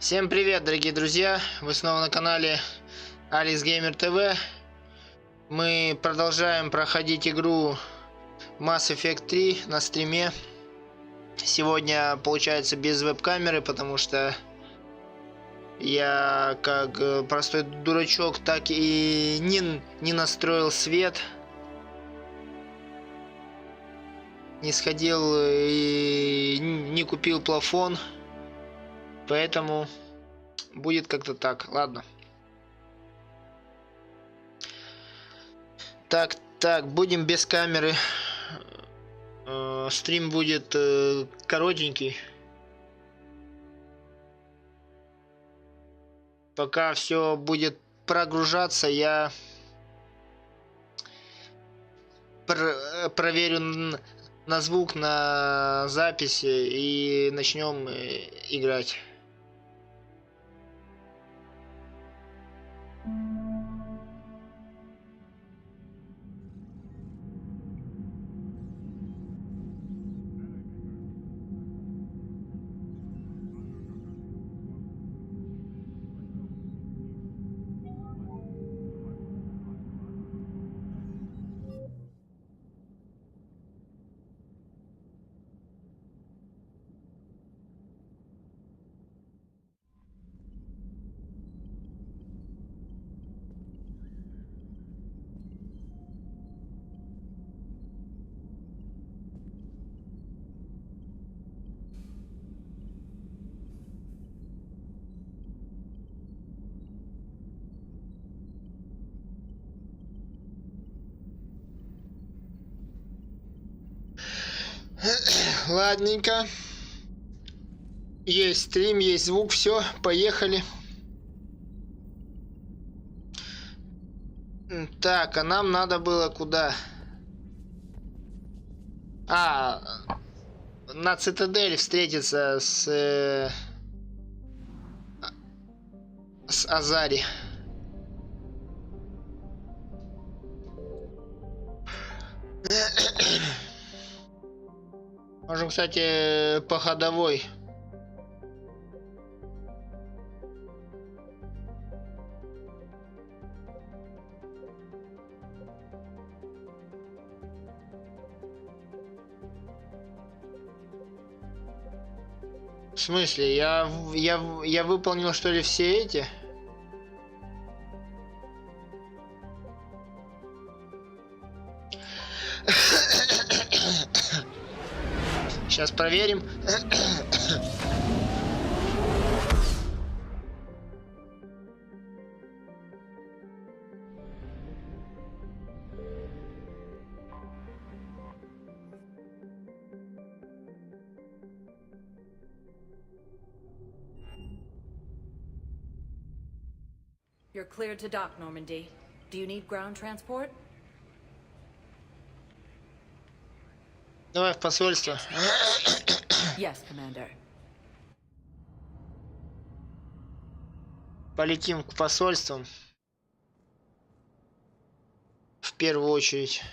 Всем привет, дорогие друзья! Вы снова на канале Аллерс Геймер ТВ. Мы продолжаем проходить игру Mass Effect3 на стриме. Сегодня получается без веб-камеры, потому что я как простой дурачок так и не настроил свет. Не сходил и не купил плафон. Поэтому будет как-то так. Ладно. Так, будем без камеры. Стрим будет коротенький. Пока все будет прогружаться, я проверю на звук, на записи и начнем играть. Ладненько. Есть стрим, есть звук, все, поехали. Так, а нам надо было куда? На цитадель встретиться с Азари. Можем, кстати, по ходовой. В смысле? Я выполнил, что ли, все эти? Сейчас проверим. You're cleared to dock, Normandy. Do you need ground transport? Давай в посольство. Yes, Commander. Полетим к посольствам. В первую очередь.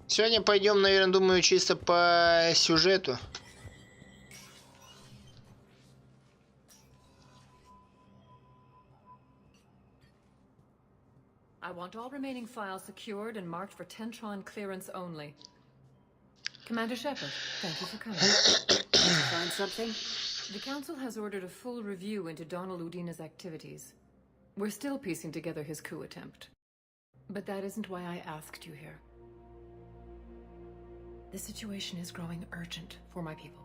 Сегодня пойдем, наверное, думаю, чисто по сюжету. I want all remaining files secured and marked for Tentron clearance only. Commander Shepard, thank you for coming. Did you find something? The Council has ordered a full review into Donald Udina's activities. We're still piecing together his coup attempt. But that isn't why I asked you here. The situation is growing urgent for my people.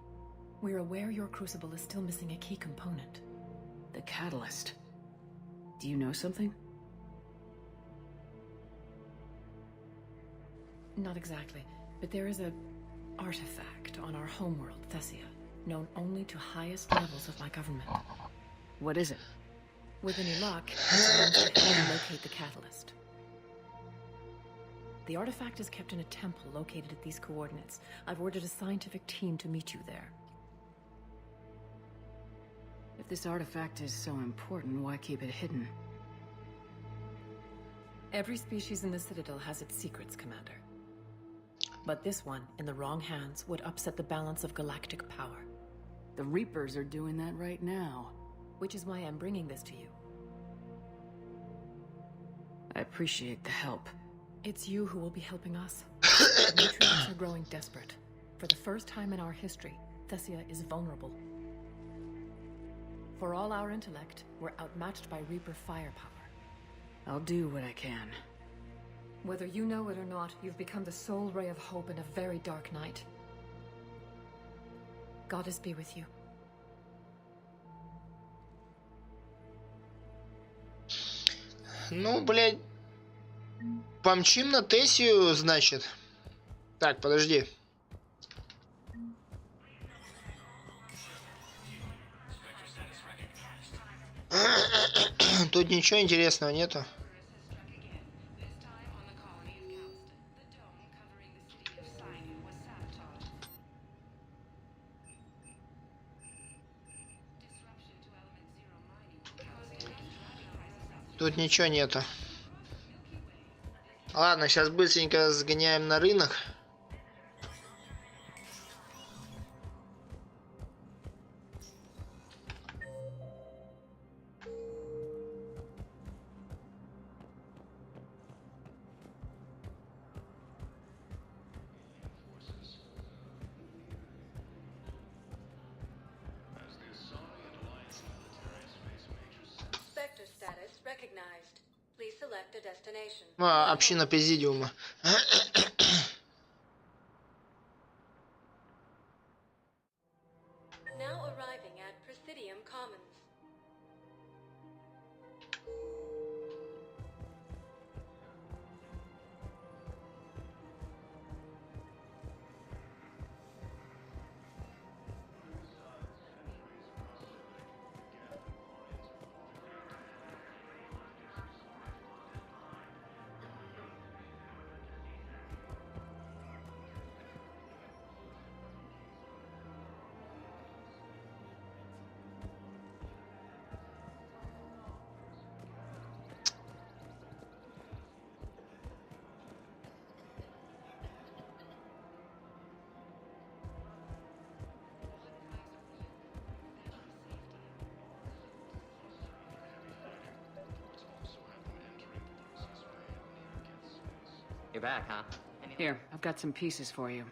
We're aware your crucible is still missing a key component. The catalyst. Do you know something? Not exactly, but there is an artifact on our homeworld, Thessia, known only to highest levels of my government. What is it? With any luck, it's going to help locate the catalyst. The artifact is kept in a temple located at these coordinates. I've ordered a scientific team to meet you there. If this artifact is so important, why keep it hidden? Every species in the Citadel has its secrets, Commander. But this one, in the wrong hands, would upset the balance of galactic power. The Reapers are doing that right now. Which is why I'm bringing this to you. I appreciate the help. It's you who will be helping us. Nutrients are growing desperate. For the first time in our history, Thessia is vulnerable. For all our intellect, we're outmatched by Reaper firepower. I'll do what I can. Whether you know it or not, you've become the sole ray of hope in a very dark night. Goddess be with you. Ну, блядь. Помчим на Тессию, значит. Так, подожди. Тут ничего интересного нету. Тут ничего нету. Ладно, сейчас быстренько сгоняем на рынок. Община Президиума. Now arriving at Presidium Commons. You're back, huh? Here, I've got some pieces for you.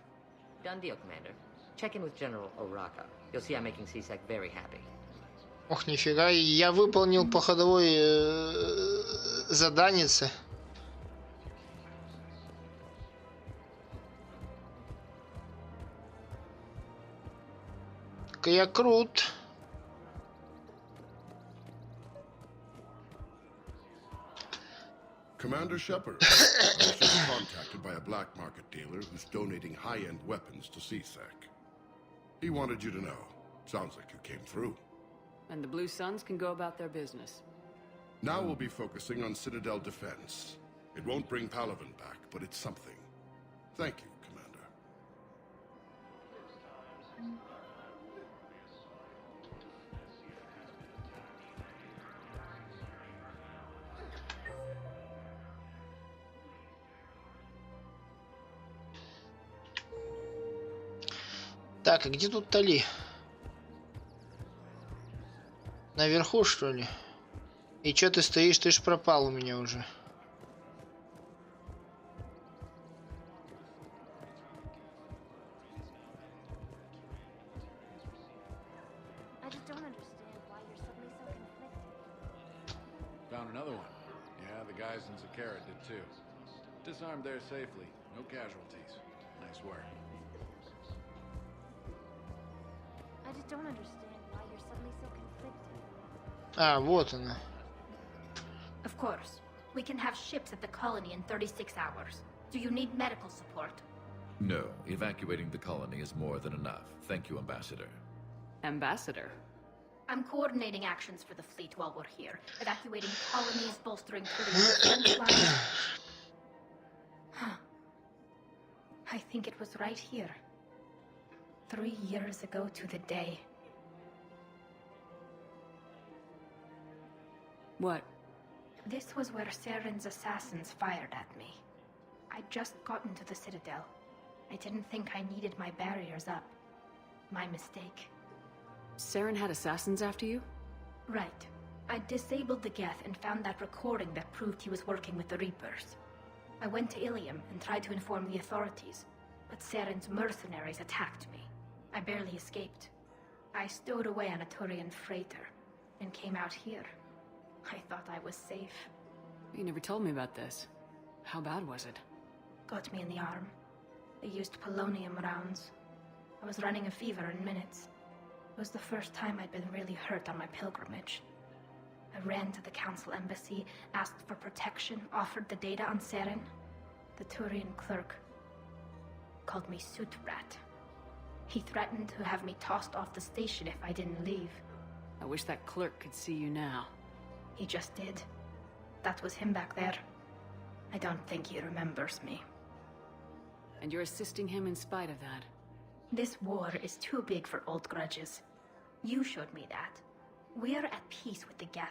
Done deal, Commander. Check in with General Ораке. You'll see I'm making CSEC very happy. Ох, нифига, я выполнил по ходовой заданице. Я крут. Commander Shepard, I was just contacted by a black market dealer who's donating high-end weapons to CSEC. He wanted you to know. Sounds like you came through. And the Blue Suns can go about their business. Now we'll be focusing on Citadel defense. It won't bring Palaven back, but it's something. Thank you, Commander. Так, а где тут Тали? Наверху, что ли? И чё ты стоишь? Ты ж пропал у меня уже. Found another one. Yeah, the guys in Zakara did too. Disarmed there safely. No casualties. Nice work. I just don't understand why you're suddenly so conflicted. А, вот она. Of course. We can have ships at the colony in 36 hours. Do you need medical support? No, evacuating the colony is more than enough. Thank you, Ambassador. Ambassador? I'm coordinating actions for the fleet while we're here. Evacuating colonies, bolstering critical defense lines. Huh. I think it was right here. 3 years ago to the day. What? This was where Saren's assassins fired at me. I'd just gotten to the Citadel. I didn't think I needed my barriers up. My mistake. Saren had assassins after you? Right. I disabled the Geth and found that recording that proved he was working with the Reapers. I went to Ilium and tried to inform the authorities, but Saren's mercenaries attacked me. I barely escaped. I stowed away on a Turian freighter and came out here. I thought I was safe. You never told me about this. How bad was it? Got me in the arm. They used polonium rounds. I was running a fever in minutes. It was the first time I'd been really hurt on my pilgrimage. I ran to the council embassy, asked for protection, offered the data on Saren. The Turian clerk called me suit rat. He threatened to have me tossed off the station if I didn't leave. I wish that clerk could see you now. He just did. That was him back there. I don't think he remembers me. And you're assisting him in spite of that. This war is too big for old grudges. You showed me that. We're at peace with the Geth.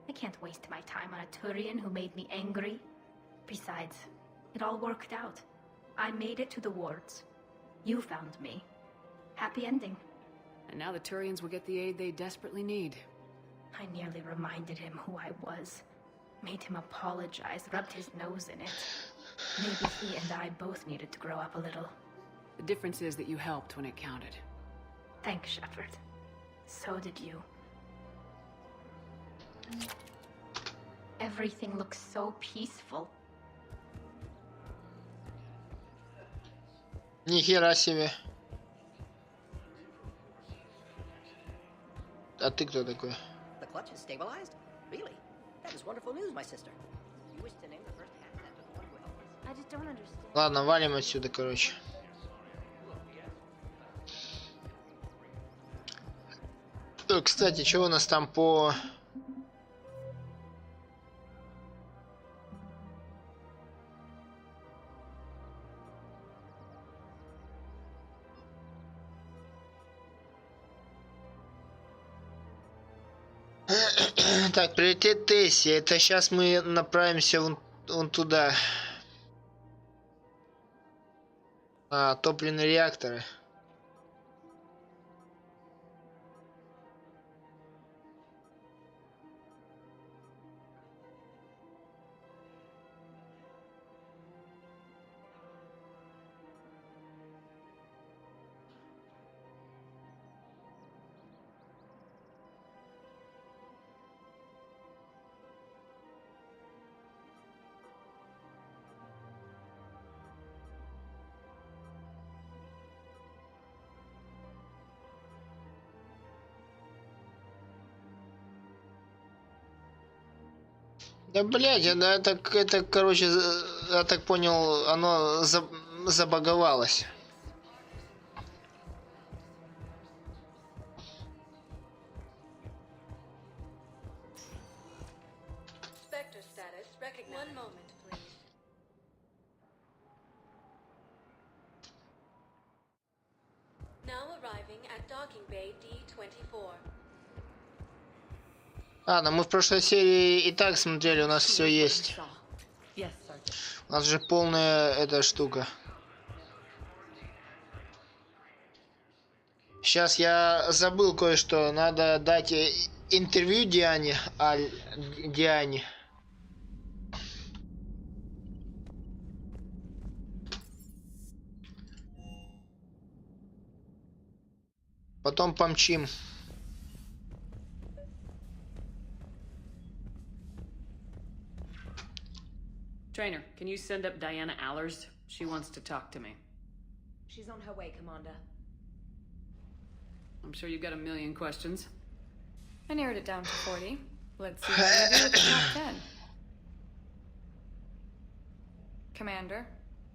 I can't waste my time on a Turian who made me angry. Besides, it all worked out. I made it to the wards. You found me. Happy ending. And now the Turians will get the aid they desperately need. I nearly reminded him who I was. Made him apologize, rubbed his nose in it. Maybe he and I both needed to grow up a little. The difference is that you helped when it counted. Thanks, Shepard. So did you. Everything looks so peaceful. Нихера себе. А ты кто такой? The clutch is stabilized? Really? That is wonderful news, my sister. You wish to name the first asset of the one who helped us? I just don't understand. Ладно, валим отсюда, короче. Кстати, что у нас там по... Так, приоритет Тесси. Это сейчас мы направимся вон туда. Топливные реакторы. Да блядь, это, короче, я так понял, оно забаговалось. Spectre status recognized. One moment, please. Now arriving at docking bay D-24. Ладно, мы в прошлой серии и так смотрели, у нас все есть. У нас же полная эта штука. Сейчас я забыл кое-что. Надо дать интервью Диане. Диане. Потом помчим. Trainer, can you send up Diana Allers? She wants to talk to me. She's on her way, Commander. I'm sure you've got a million questions. I narrowed it down to 40. Let's see what we do with the top 10. Commander,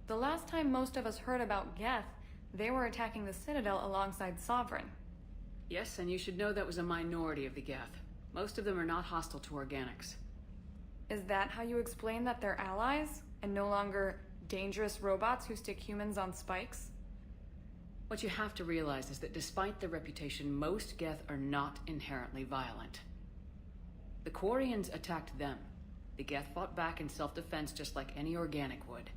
the last time most of us heard about Geth, they were attacking the Citadel alongside Sovereign. Yes, and you should know that was a minority of the Geth. Most of them are not hostile to organics. Is that how you explain that they're allies, and no longer dangerous robots who stick humans on spikes? What you have to realize is that despite their reputation, most Geth are not inherently violent. The Quarians attacked them. The The Geth fought back in self-defense just like any organic would.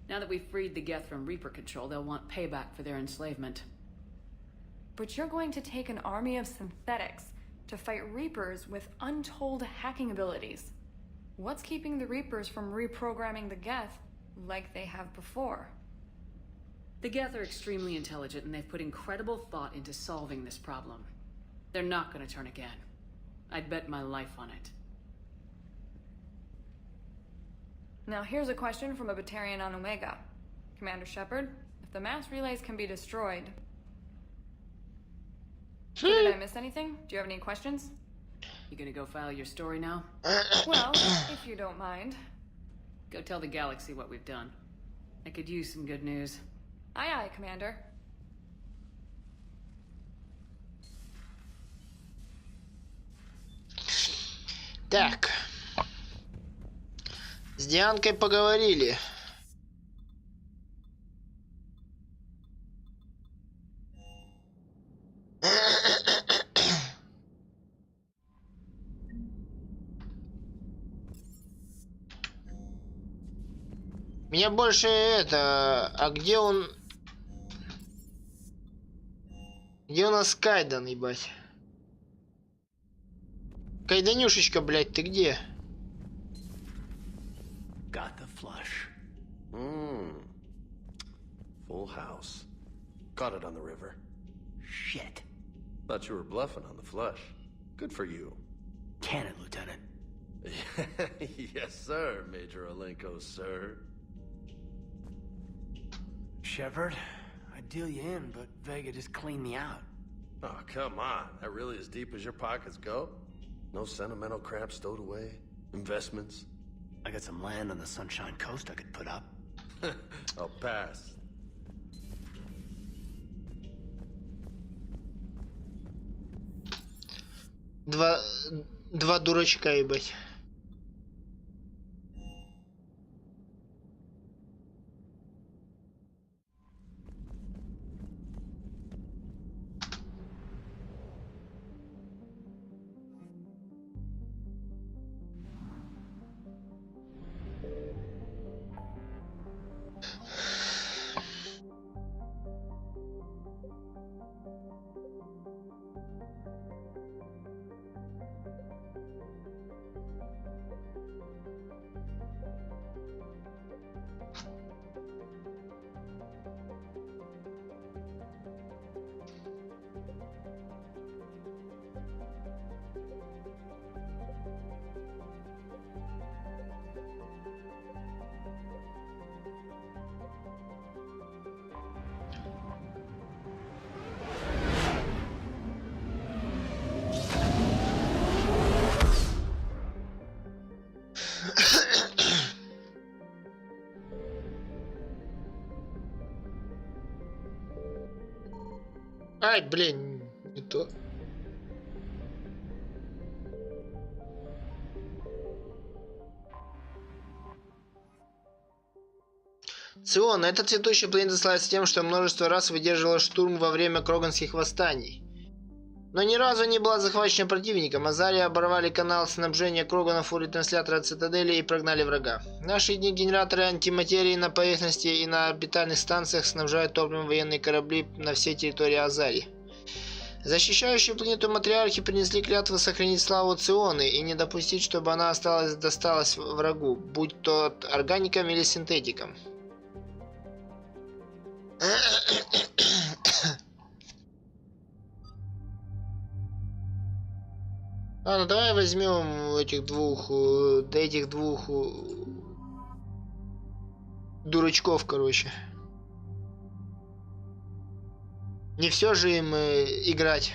Now that we've freed the Geth from Reaper control, they'll want payback for their enslavement. But you're going to take an army of synthetics to fight Reapers with untold hacking abilities. What's keeping the Reapers from reprogramming the Geth like they have before? The Geth are extremely intelligent, and they've put incredible thought into solving this problem. They're not going to turn again. I'd bet my life on it. Now here's a question from a Batarian on Omega. Commander Shepard, if the mass relays can be destroyed... So did I miss anything? Do you have any questions? You gonna go file your story now? Well, if you don't mind. Go tell the galaxy what we've done. I could use some good news. Aye, aye, Commander. Так. С Дианкой поговорили. Меня больше это... А где он... Где у нас Кайден, ебать? Кайденюшечка, блядь, ты где? Got the flush. Full house. Caught it on the river. Shit. Thought you were bluffing on the flush. Good for you. Cannon, Lieutenant. Yes, sir, Major Olenko, sir. Shepard, I'd deal you in, but Vega just cleaned me out. Oh, come on. That really as deep as your pockets go? No sentimental crap stowed away? Investments? I got some land on the Sunshine Coast I could put up. I'll pass. Два дурачка, ебать. Ай, блин, не то. Цион, эта цветущая планета славится тем, что множество раз выдерживала штурм во время кроганских восстаний. Но ни разу не была захвачена противником. Азари оборвали канал снабжения кроганов у ретранслятора цитадели и прогнали врага. В наши дни генераторы антиматерии на поверхности и на орбитальных станциях снабжают топливом военные корабли на всей территории Азари. Защищающие планету матриархи принесли клятву сохранить славу Ционы и не допустить, чтобы она досталась врагу, будь то органикам или синтетикам. Ладно, давай возьмем этих двух дурачков, короче. Не все же им играть.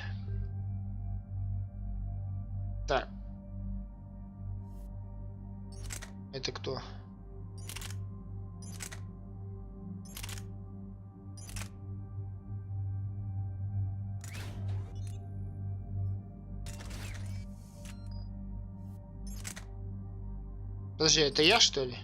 Так. Это кто? Подожди, это я, что ли?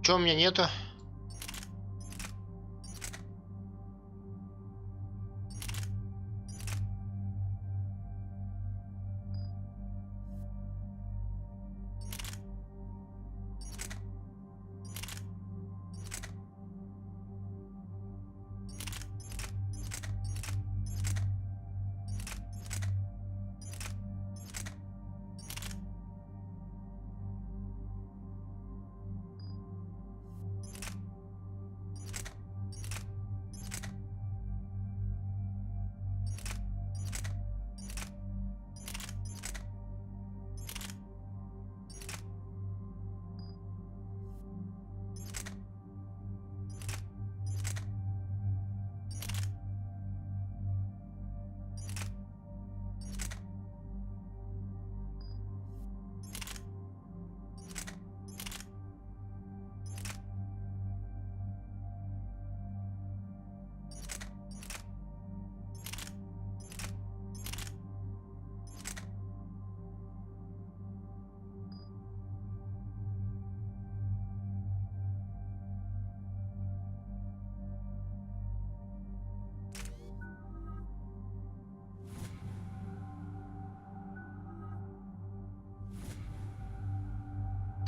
Чё у меня нету?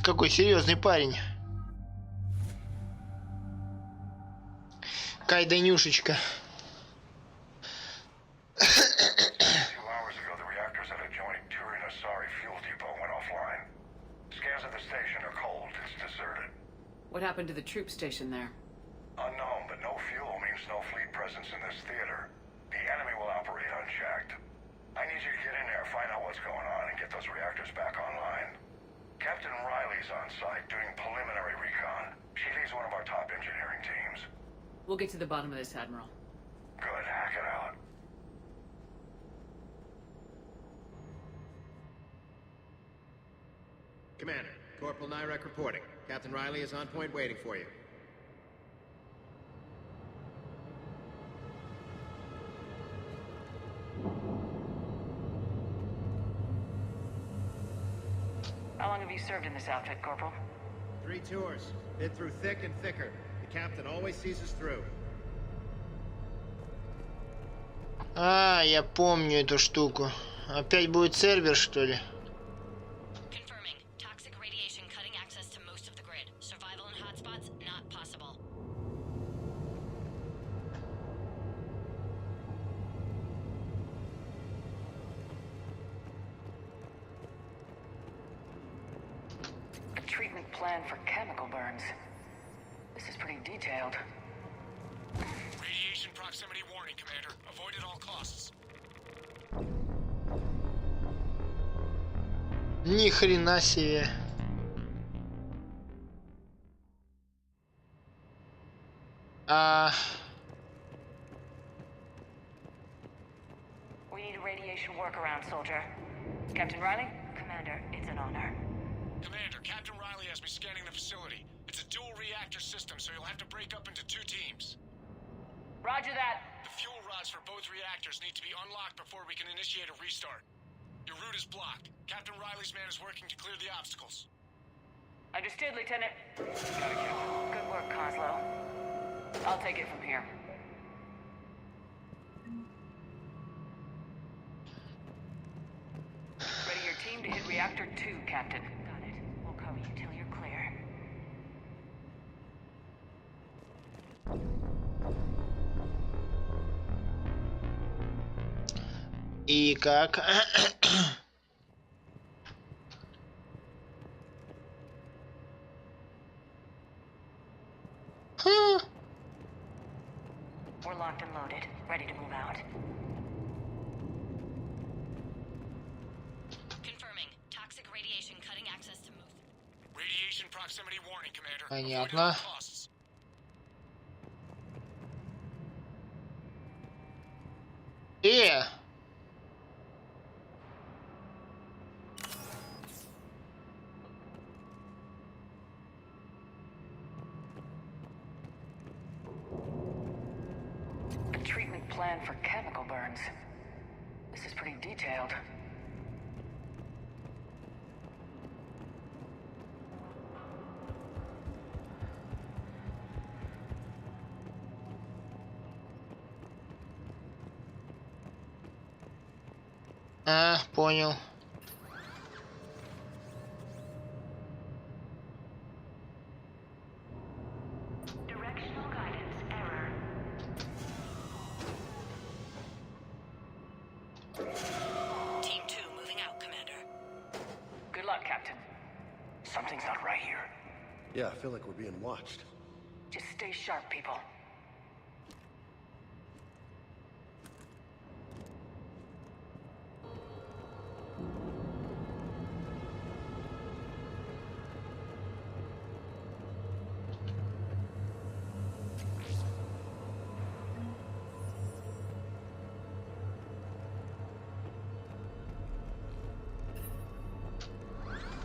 какой серьезный парень. Кайденюшечка. What happened to the troop station there? Unknown, but no fuel means no fleet presence in this theater. The enemy will operate unchecked. I need you to get in there, find out what's going on, and get those reactors back online. Captain Riley's on site doing preliminary recon. She leads one of our top engineering teams. We'll get to the bottom of this, Admiral. Good, hack it out. Commander, Corporal Nyrek reporting. Captain Riley is on point waiting for you. How long have you served in this outfit, Corporal? 3 tours. Been through thick and thicker. The captain always sees us through. А, я помню эту штуку. Опять будет сервер, что ли? Plan for chemical burns. This is pretty detailed. Radiation proximity warning, Commander. Avoid at all costs. Ни хрена себе. We need a radiation workaround, soldier. Captain Riley? Commander, it's an honor. Commander, Captain Riley has me scanning the facility. It's a dual reactor system, so you'll have to break up into 2 teams. Roger that. The fuel rods for both reactors need to be unlocked before we can initiate a restart. Your route is blocked. Captain Riley's man is working to clear the obstacles. Understood, Lieutenant. Got it, Captain. Good work, Coslow. I'll take it from here. Ready your team to hit Reactor 2, Captain. Got it. We'll cover you till you're clear. И как? We're locked and loaded, ready to move out. Confirming. Toxic radiation cutting access to move. Radiation proximity warning, Commander. Понятно. A treatment plan for chemical burns. This is pretty detailed. Понял. Directional guidance error. Team 2 moving out, Commander. Good luck, Captain. Something's not right here. Yeah, I feel like we're being watched. Just stay sharp, people.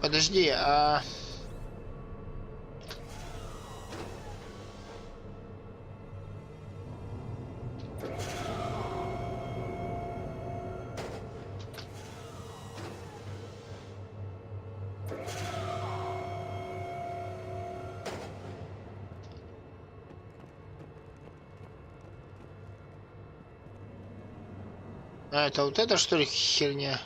Подожди, это вот это что ли херня?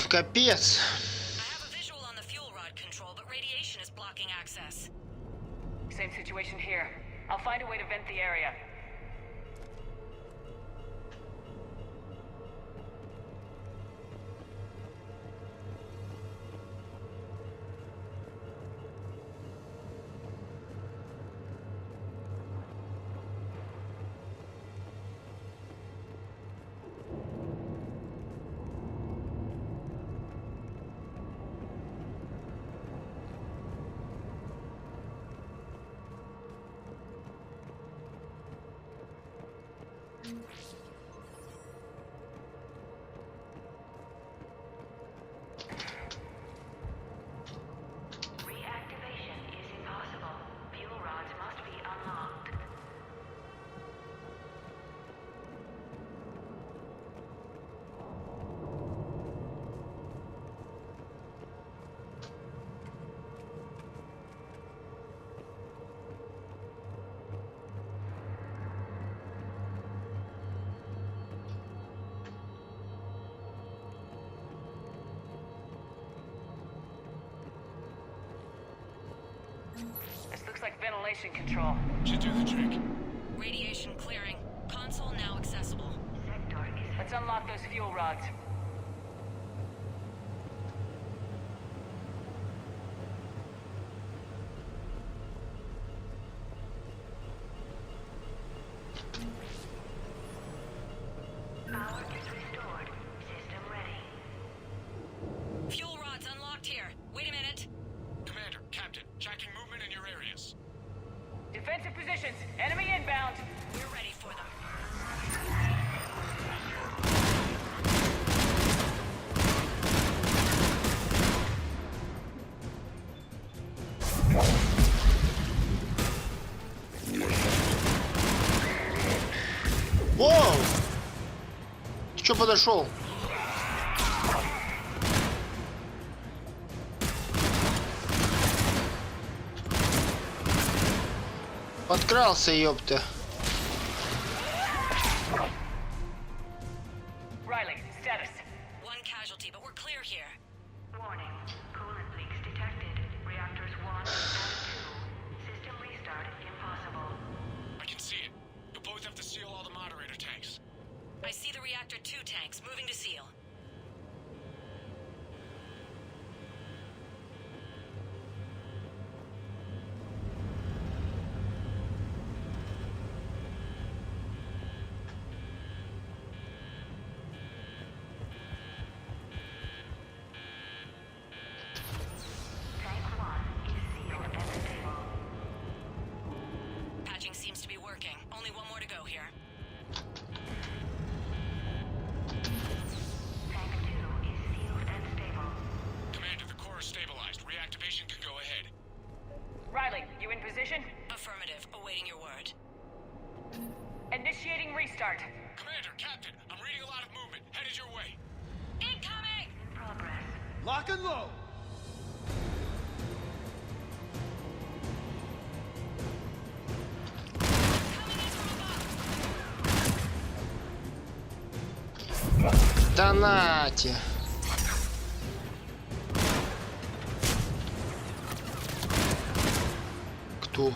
Капец. Same situation here. I'll find a way to vent the area. This looks like ventilation control. Should do the trick. Radiation clearing. Console now accessible. Let's unlock those fuel rods. Power is restored. System ready. Fuel rods unlocked here. Wait a minute. Commander, Captain, tracking movement in your areas. Defensive positions. Enemy inbound. We're ready for them. Воу! Ты чё подошел? Подкрался, ёпта. Riley, status. One casualty, but we're clear here. Warning. Coolant leaks detected. Reactors 1 and 2. System restart impossible. I can see it. You'll both have to seal all the moderator tanks. I see the reactor 2 tanks moving to seal. Tank 1 is sealed and stable. Patching seems to be working. Only one more to go here. Tank 2 is sealed and stable. Commander, the core is stabilized. Reactivation can go ahead. Riley, you in position? Affirmative. Awaiting your word. Initiating restart. Commander, Captain, I'm reading a lot of movement. Headed your way. Incoming! In progress. Lock and load! Да нате. Кто?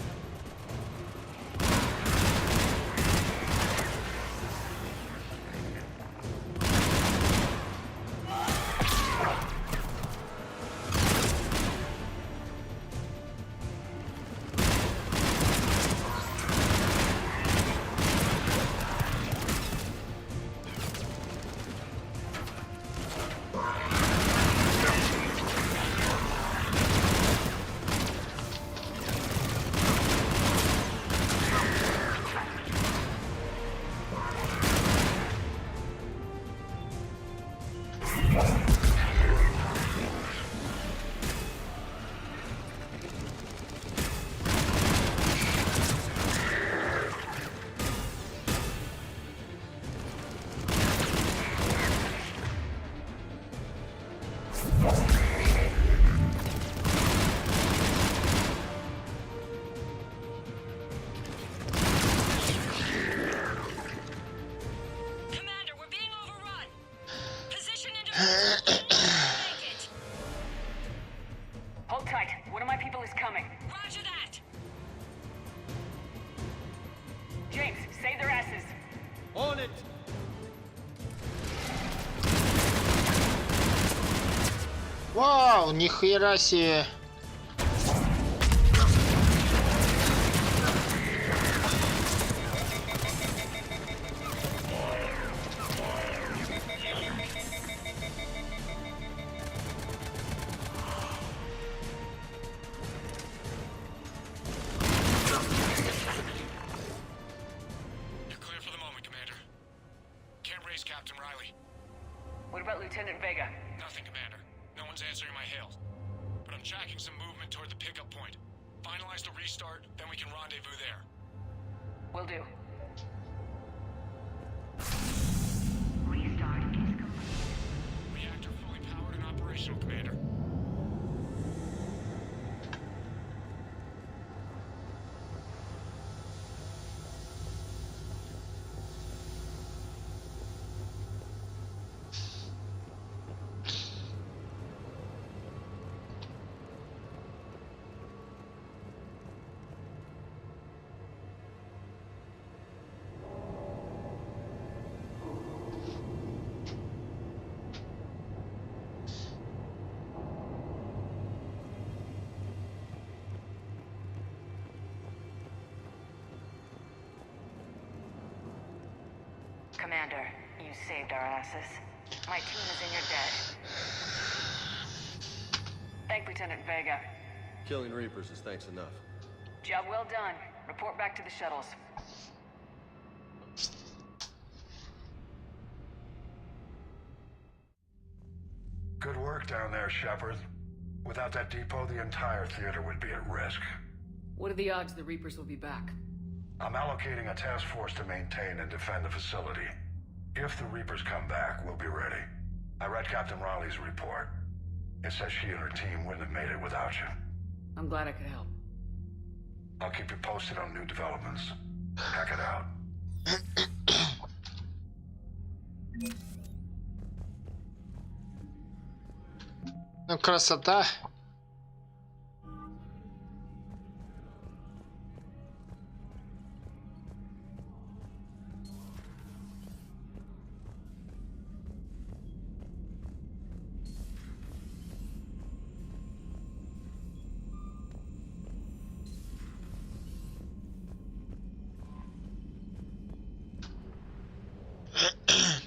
Вау, нихера себе. You're clear for the moment, Commander. Can't raise Captain Riley. What about Lieutenant Vega? Nothing, Commander. No one's answering my hail. But I'm tracking some movement toward the pickup point. Finalize the restart, then we can rendezvous there. Will do. Restart is complete. Reactor fully powered and operational, Commander. Commander, you saved our asses. My team is in your debt. Thank Lieutenant Vega. Killing Reapers is thanks enough. Job well done. Report back to the shuttles. Good work down there, Shepard. Without that depot, the entire theater would be at risk. What are the odds the Reapers will be back? I'm allocating a task force to maintain and defend the facility. If the Reapers come back, we'll be ready. I read Captain Riley's report. It says she and her team wouldn't have made it without you. I'm glad I could help. I'll keep you posted on new developments. Hack it out. Ну, красота.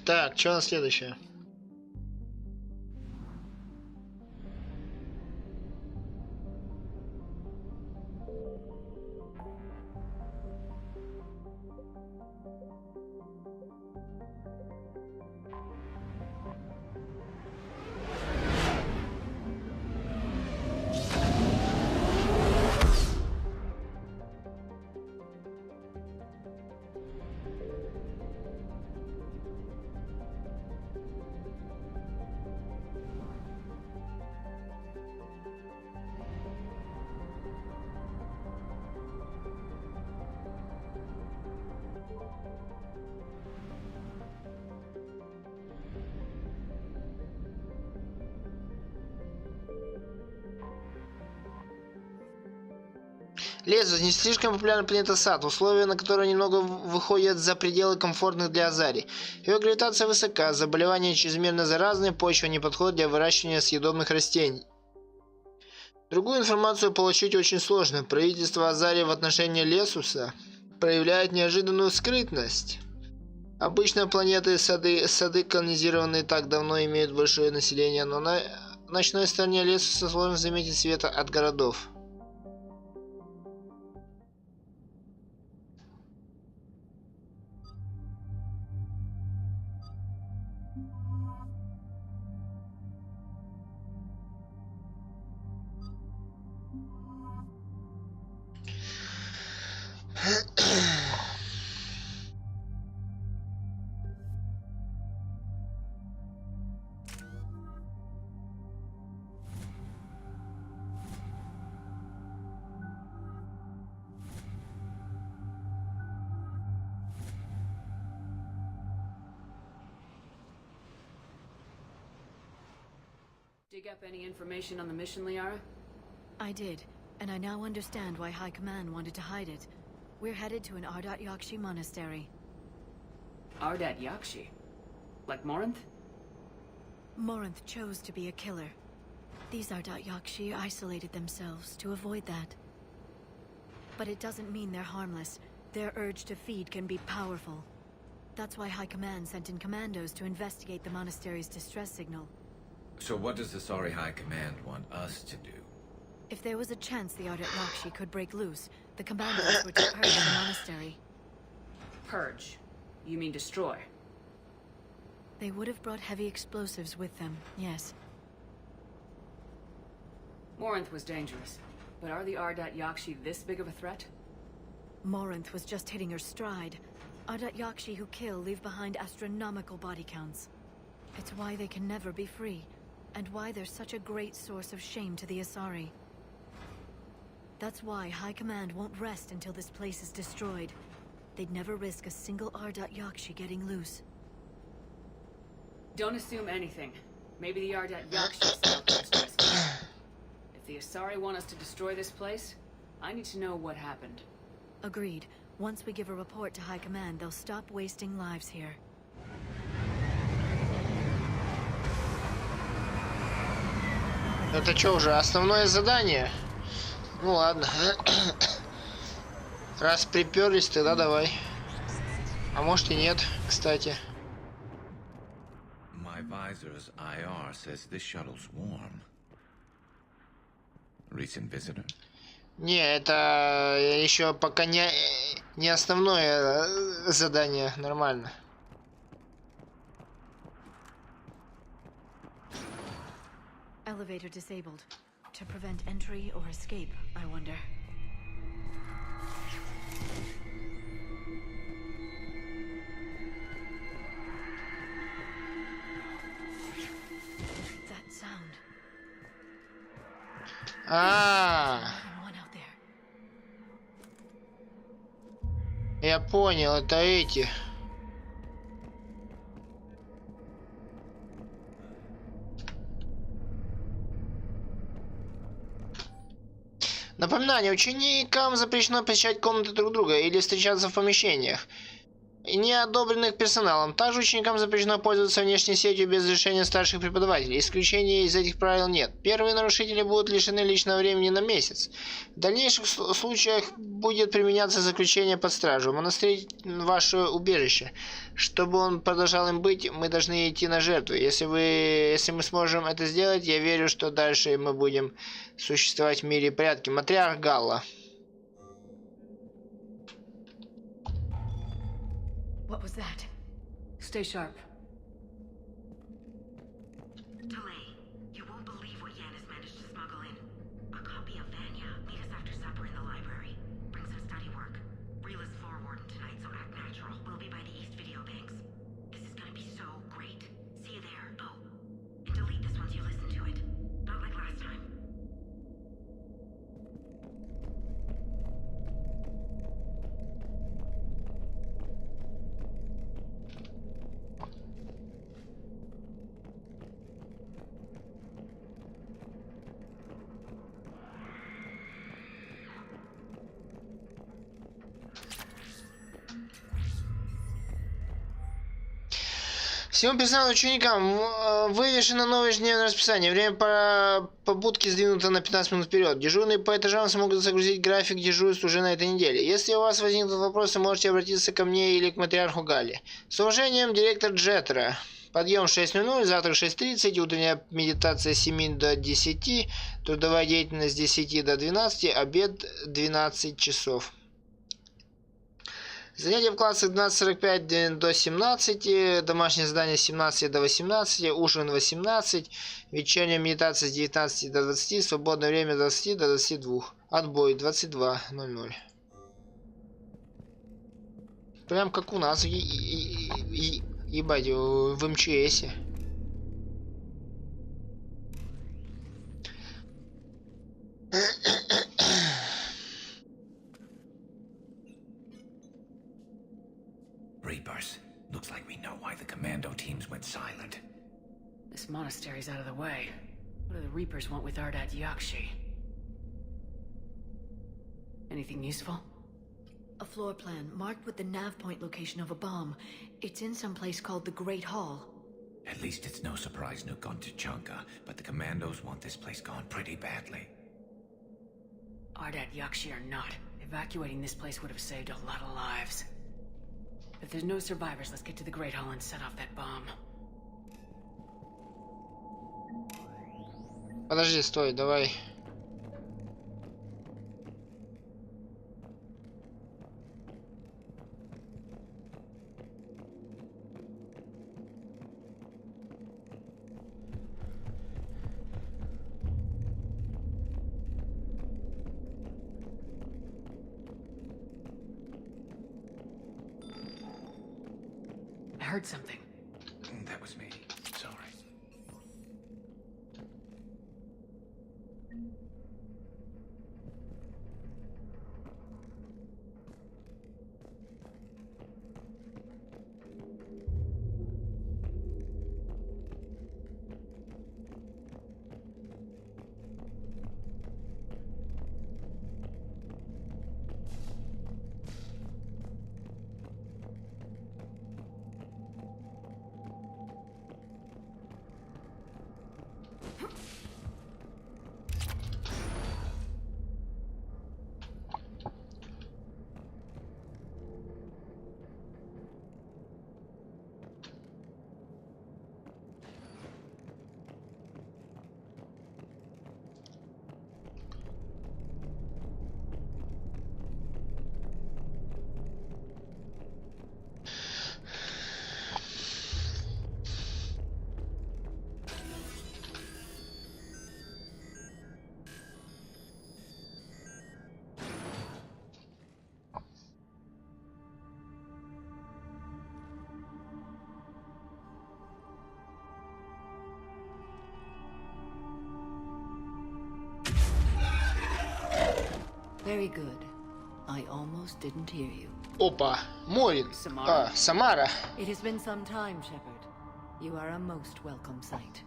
Так, что на следующее? Лезус не слишком популярна планета Сад, условия на которые немного выходят за пределы комфортных для Азари. Ее гравитация высока, заболевания чрезмерно заразные, почва не подходит для выращивания съедобных растений. Другую информацию получить очень сложно. Правительство Азари в отношении Лезуса проявляет неожиданную скрытность. Обычно планеты сады колонизированные так давно имеют большое население, но на ночной стороне Лезуса сложно заметить света от городов. Dig up any information on the mission, Liara? I did, and I now understand why High Command wanted to hide it. We're headed to an Ardat Yakshi monastery. Ardat Yakshi? Like Morinth? Morinth chose to be a killer. These Ardat Yakshi isolated themselves to avoid that. But it doesn't mean they're harmless. Their urge to feed can be powerful. That's why High Command sent in commandos to investigate the monastery's distress signal. So what does the Asari High Command want us to do? If there was a chance the Ardat Yakshi could break loose, the commandos were to purge the monastery. Purge? You mean destroy? They would have brought heavy explosives with them, yes. Morinth was dangerous, but are the Ardat Yakshi this big of a threat? Morinth was just hitting her stride. Ardat Yakshi who kill leave behind astronomical body counts. It's why they can never be free, and why they're such a great source of shame to the Azari. That's why High Command won't rest until this place is destroyed. They'd never risk a single Ardat Yakshi getting loose. Don't assume anything. Maybe the Ardat Yakshi set out to rescue us. If the Azari want us to destroy this place, I need to know what happened. Agreed. Once we give a report to High Command, they'll stop wasting lives here. Это что, уже основное задание? Ну ладно. Раз приперлись, тогда давай. А может и нет, кстати. My visor's IR says this shuttle's warm. Recent visitor? Не, это еще пока не основное задание, нормально. Elevator disabled. To prevent entry or escape, I wonder. That sound. Я понял, это эти. Напоминание, ученикам запрещено посещать комнаты друг друга или встречаться в помещениях, не одобренных персоналом. Также ученикам запрещено пользоваться внешней сетью без разрешения старших преподавателей. Исключений из этих правил нет. Первые нарушители будут лишены личного времени на месяц. В дальнейших случаях будет применяться заключение под стражу. Монастырь – ваше убежище. Чтобы он продолжал им быть, мы должны идти на жертву. Если мы сможем это сделать, я верю, что дальше мы будем существовать в мире и порядке. Матриарх Галла. What was that? Stay sharp. Tali, you won't believe what Yan has managed to smuggle in. A copy of Vanya. Meet us after supper in the library. Bring some study work. Rila's floor warden tonight, so act natural. We'll be by the East Video Banks. This is gonna be so great. See you there. Oh, and delete this once you listen to it. Not like last time. Всем персоналу ученикам вывешено новое ежедневное расписание. Время побудки сдвинуто на 15 минут вперед. Дежурные по этажам смогут загрузить график дежурств уже на этой неделе. Если у вас возникнут вопросы, можете обратиться ко мне или к матриарху Галли. С уважением, директор Джеттера. Подъем в 6:00, завтрак в 6:30, утренняя медитация с 7 до 10, трудовая деятельность с 10 до 12, обед 12 часов. Занятия в классах 12:45 до 17, домашнее задание с 17 до 18, ужин 18, вечерняя медитация с 19 до 20, свободное время с 20 до 22, отбой 22:00. Прям как у нас, ебать, в МЧСе. Reapers. Looks like we know why the commando teams went silent. This monastery's out of the way. What do the Reapers want with Ardat Yakshi? Anything useful? A floor plan marked with the nav point location of a bomb. It's in some place called the Great Hall. At least it's no surprise Nuke gone to Chunka, but the commandos want this place gone pretty badly. Ardat Yakshi or not, evacuating this place would have saved a lot of lives. If there's no survivors, let's get to the Great Hall and set off that bomb. Подожди, стой, давай. I heard something. That was me. Sorry. Very good. I almost didn't hear you. Опа, Морин. Samara. Самара. It has been some time, Shepard. You are a most welcome sight.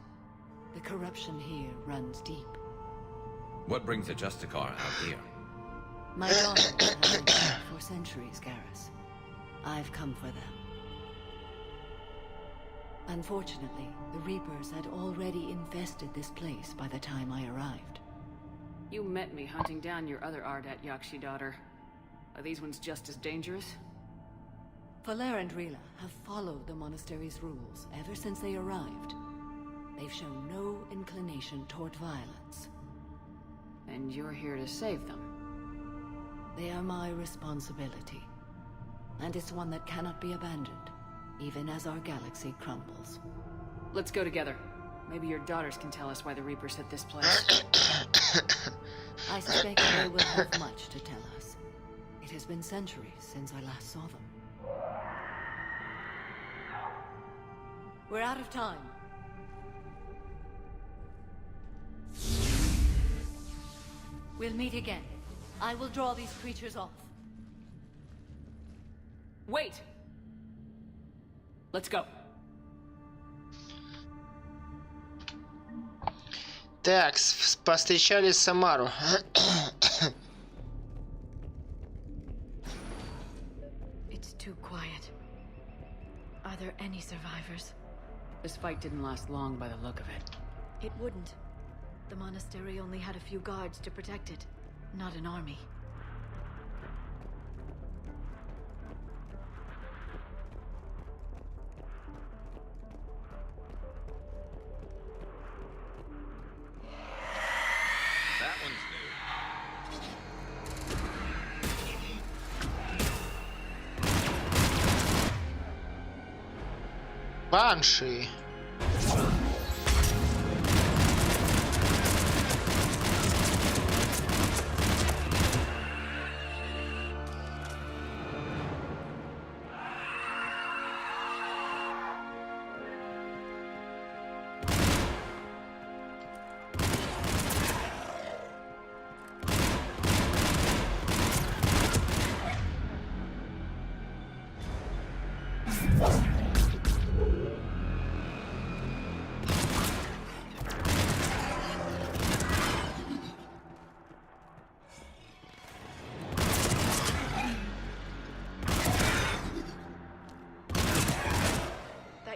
The corruption here runs deep. What brings a Justicar out here? My daughter has been dead for centuries, Garrus. I've come for them. Unfortunately, the Reapers had already infested this place by the time I arrived. You met me hunting down your other Ardat Yakshi daughter. Are these ones just as dangerous? Valer and Rila have followed the monastery's rules ever since they arrived. They've shown no inclination toward violence. And you're here to save them? They are my responsibility. And it's one that cannot be abandoned, even as our galaxy crumbles. Let's go together. Maybe your daughters can tell us why the Reapers hit this place. I suspect they will have much to tell us. It has been centuries since I last saw them. We're out of time. We'll meet again. I will draw these creatures off. Wait! Let's go. Так, повстречали Самару. It's too quiet. Are there any survivors? This fight didn't last long by the look of it. It wouldn't. The monastery only had a few guards to protect it, not an army. That one's new. Банши.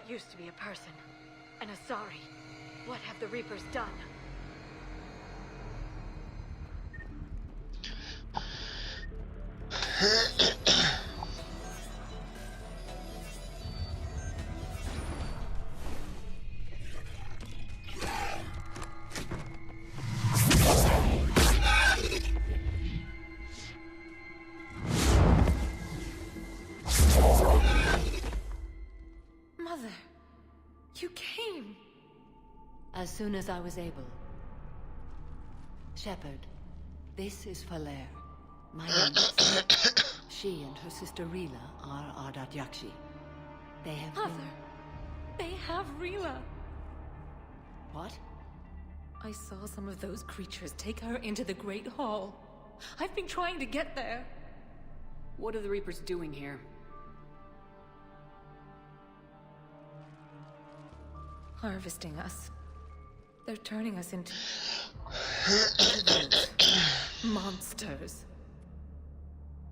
Used to be a person. And Azari, what have the Reapers done? Mother, you came. As soon as I was able. Shepard, this is Falere, my youngest. She and her sister Rila are Ardat Yakshi. They have Mother, they have Rila. What? I saw some of those creatures take her into the Great Hall. I've been trying to get there. What are the Reapers doing here? Harvesting us. They're turning us into monsters.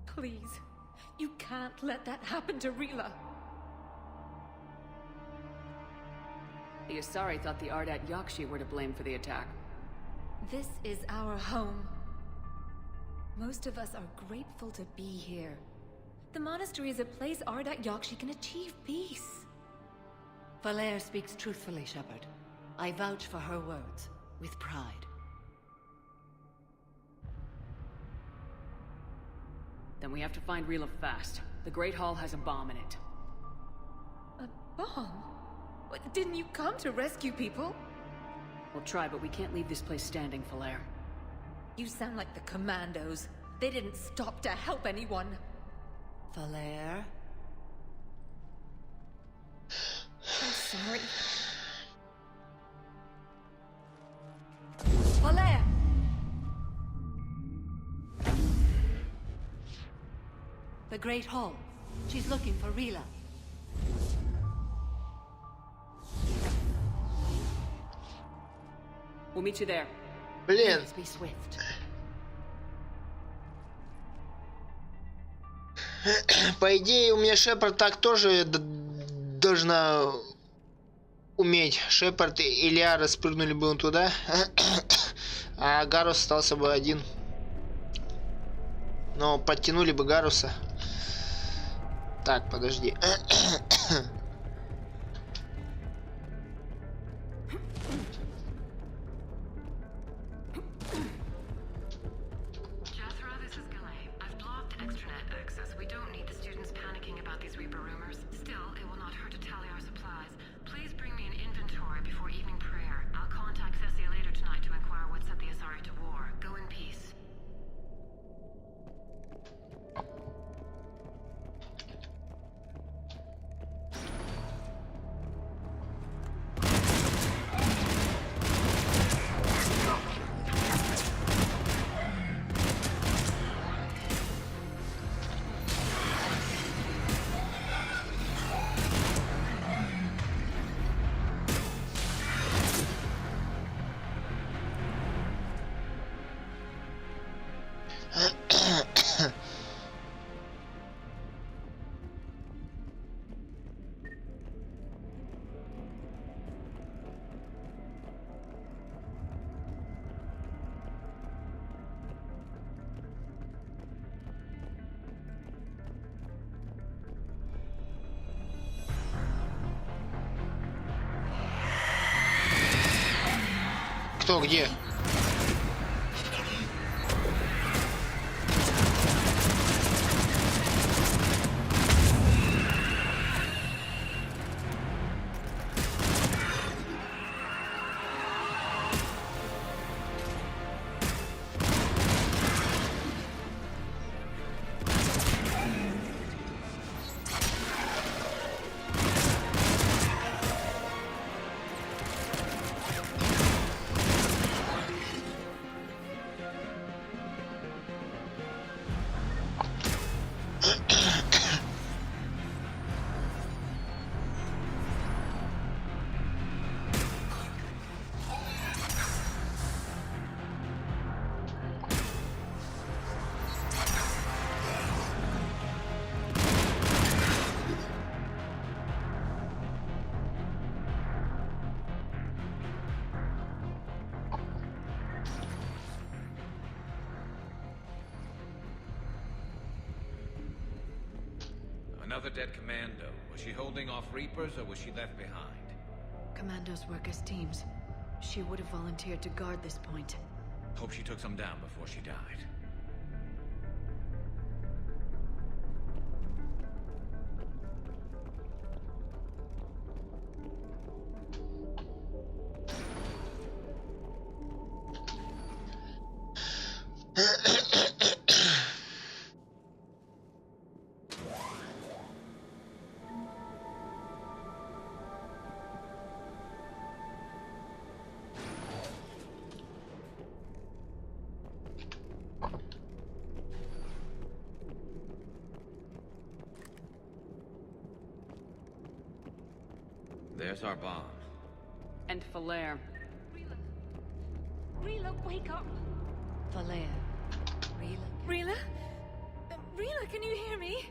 Please, you can't let that happen to Rila. The Azari thought the Ardat Yakshi were to blame for the attack. This is our home. Most of us are grateful to be here. The monastery is a place Ardat Yakshi can achieve peace. Falere speaks truthfully, Shepard. I vouch for her words, with pride. Then we have to find Rila fast. The Great Hall has a bomb in it. A bomb? What, didn't you come to rescue people? We'll try, but we can't leave this place standing, Falere. You sound like the Commandos. They didn't stop to help anyone. Falere? I'm sorry. Falere! The Great Hall. She's looking for Rila. We'll meet you there. Блин. Please be swift. По идее, у меня Шепард так тоже должна уметь. Шепард и Лиара спрыгнули бы он туда, а Гарус остался бы один. Но подтянули бы Гаруса. Так, подожди. Кто где? Another dead commando. Was she holding off Reapers or was she left behind? Commandos work as teams. She would have volunteered to guard this point. Hope she took some down before she died. There's our bomb. And Falaire. Rila, wake up! Falaire. Rila? Rila? Rila, can you hear me?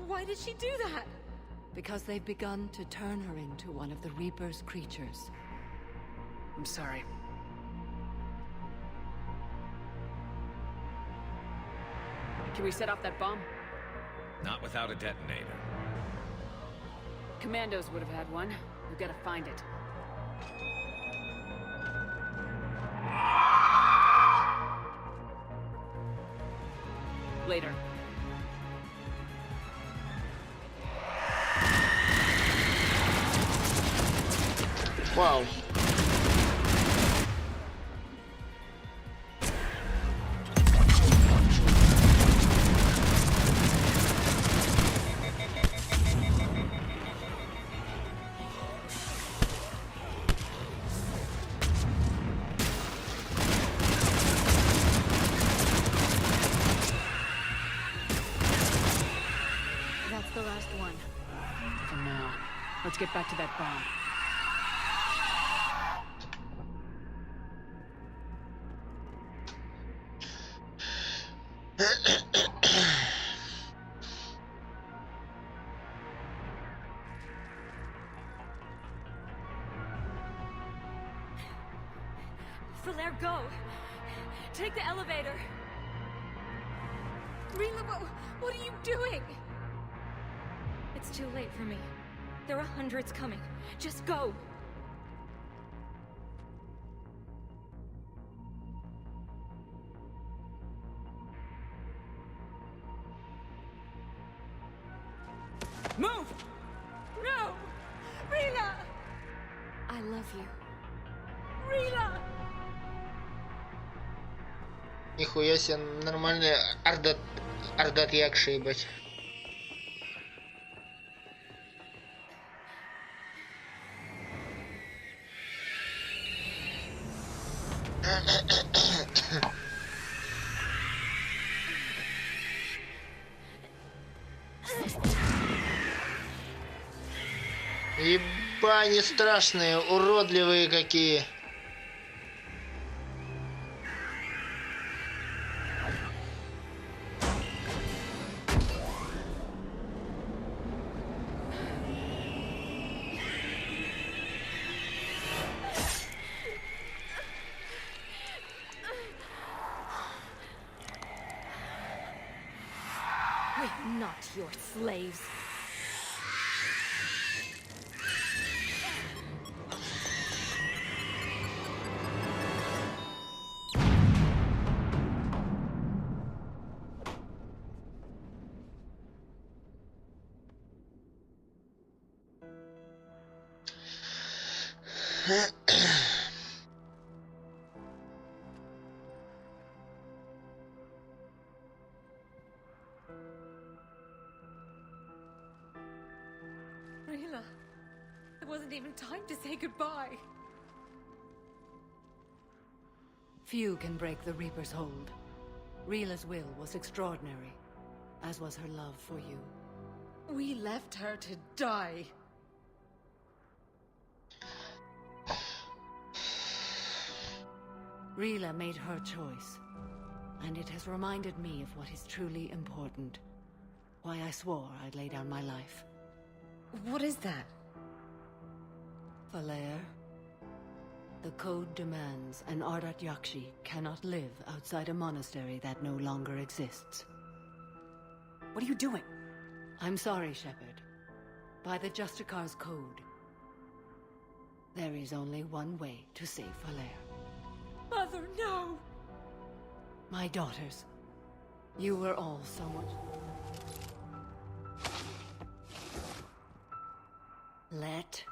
Why did she do that? Because they've begun to turn her into one of the Reaper's creatures. I'm sorry. Can we set off that bomb? Not without a detonator. Commandos would have had one. We've got to find it. Later. Wow. That's the last one. For now. Let's get back to that bomb. Falaire, go! Take the elevator! Rila, what are you doing? It's too late for me. There are hundreds coming. Just go! Move! No! Rila! I love you. Rila! Нихуя себе, нормальный ордат якши, ебать. Еба, они страшные, уродливые какие. We're not your slaves. Rila, there wasn't even time to say goodbye. Few can break the Reaper's hold. Rila's will was extraordinary, as was her love for you. We left her to die. Rila made her choice, and it has reminded me of what is truly important. Why I swore I'd lay down my life. What is that? Falair. The code demands an Ardat Yakshi cannot live outside a monastery that no longer exists. What are you doing? I'm sorry, Shepard. By the Justicar's code, there is only one way to save Falair. Mother, no! My daughters, you were all so much... Let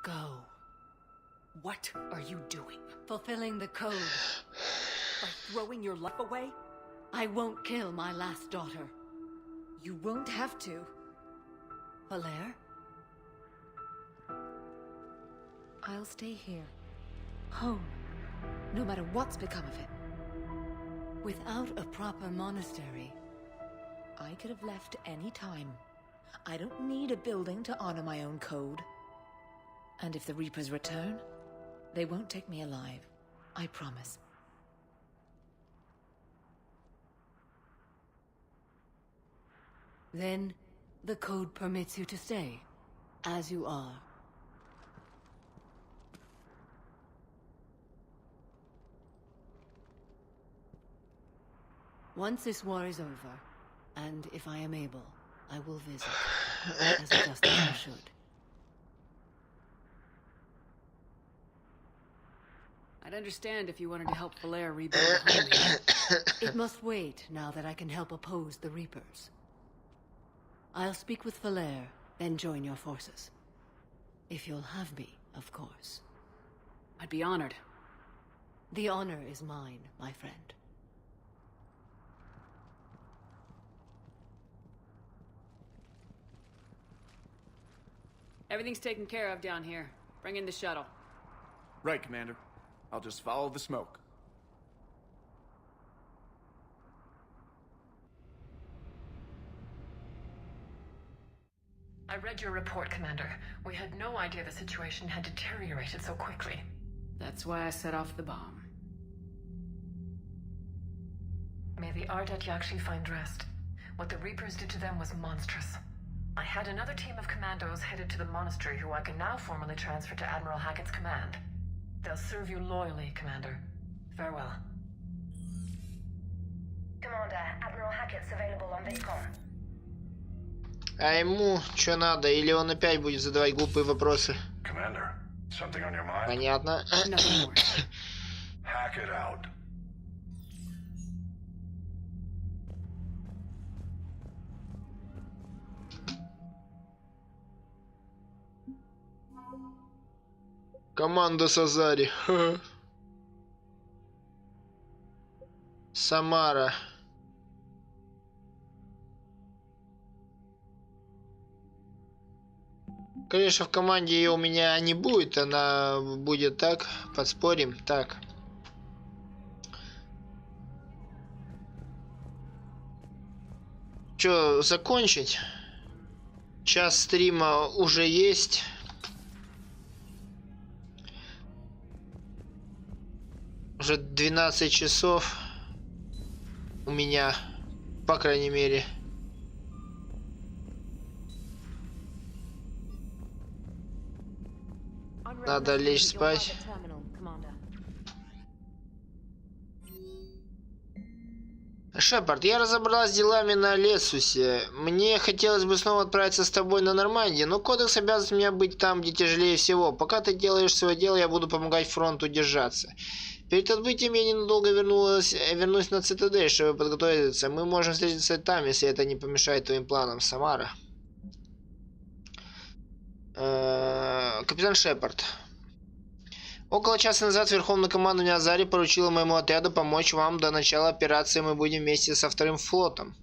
go. What are you doing? Fulfilling the code. By throwing your life away? I won't kill my last daughter. You won't have to. Falair? I'll stay here. Home. No matter what's become of it. Without a proper monastery, I could have left any time. I don't need a building to honor my own code. And if the Reapers return, they won't take me alive. I promise. Then, the code permits you to stay, as you are. Once this war is over, and if I am able, I will visit, as a justice should. I'd understand if you wanted to help Falair rebuild the home. It must wait now that I can help oppose the Reapers. I'll speak with Falair, then join your forces. If you'll have me, of course. I'd be honored. The honor is mine, my friend. Everything's taken care of down here. Bring in the shuttle. Right, Commander. I'll just follow the smoke. I read your report, Commander. We had no idea the situation had deteriorated so quickly. That's why I set off the bomb. May the Ardat Yakshi find rest. What the Reapers did to them was monstrous. I had another team of commandos headed to the monastery who I can now formally transfer to Admiral Hackett's command. They'll serve you loyally, Commander. Farewell. Commander, Admiral Hackett's available on Viscom. А ему что надо? Или он опять будет задавать глупые вопросы? Commander, something on your mind? Понятно. Hack it out. Команда с Азари. Самара. Конечно, в команде ее у меня не будет. Она будет так. Подспорим. Так. Че, закончить? Час стрима уже есть. Уже 12 часов у меня, по крайней мере. Надо лечь спать. Шепард, я разобралась с делами на Лесусе. Мне хотелось бы снова отправиться с тобой на Нормандию, но кодекс обязывает меня быть там, где тяжелее всего. Пока ты делаешь свое дело, я буду помогать фронту держаться. Перед отбытием я ненадолго вернусь на Цитадель, чтобы подготовиться. Мы можем встретиться там, если это не помешает твоим планам, Самара. Капитан Шепард. Около часа назад Верховное командование Азари поручило моему отряду помочь вам до начала операции. Мы будем вместе со вторым флотом.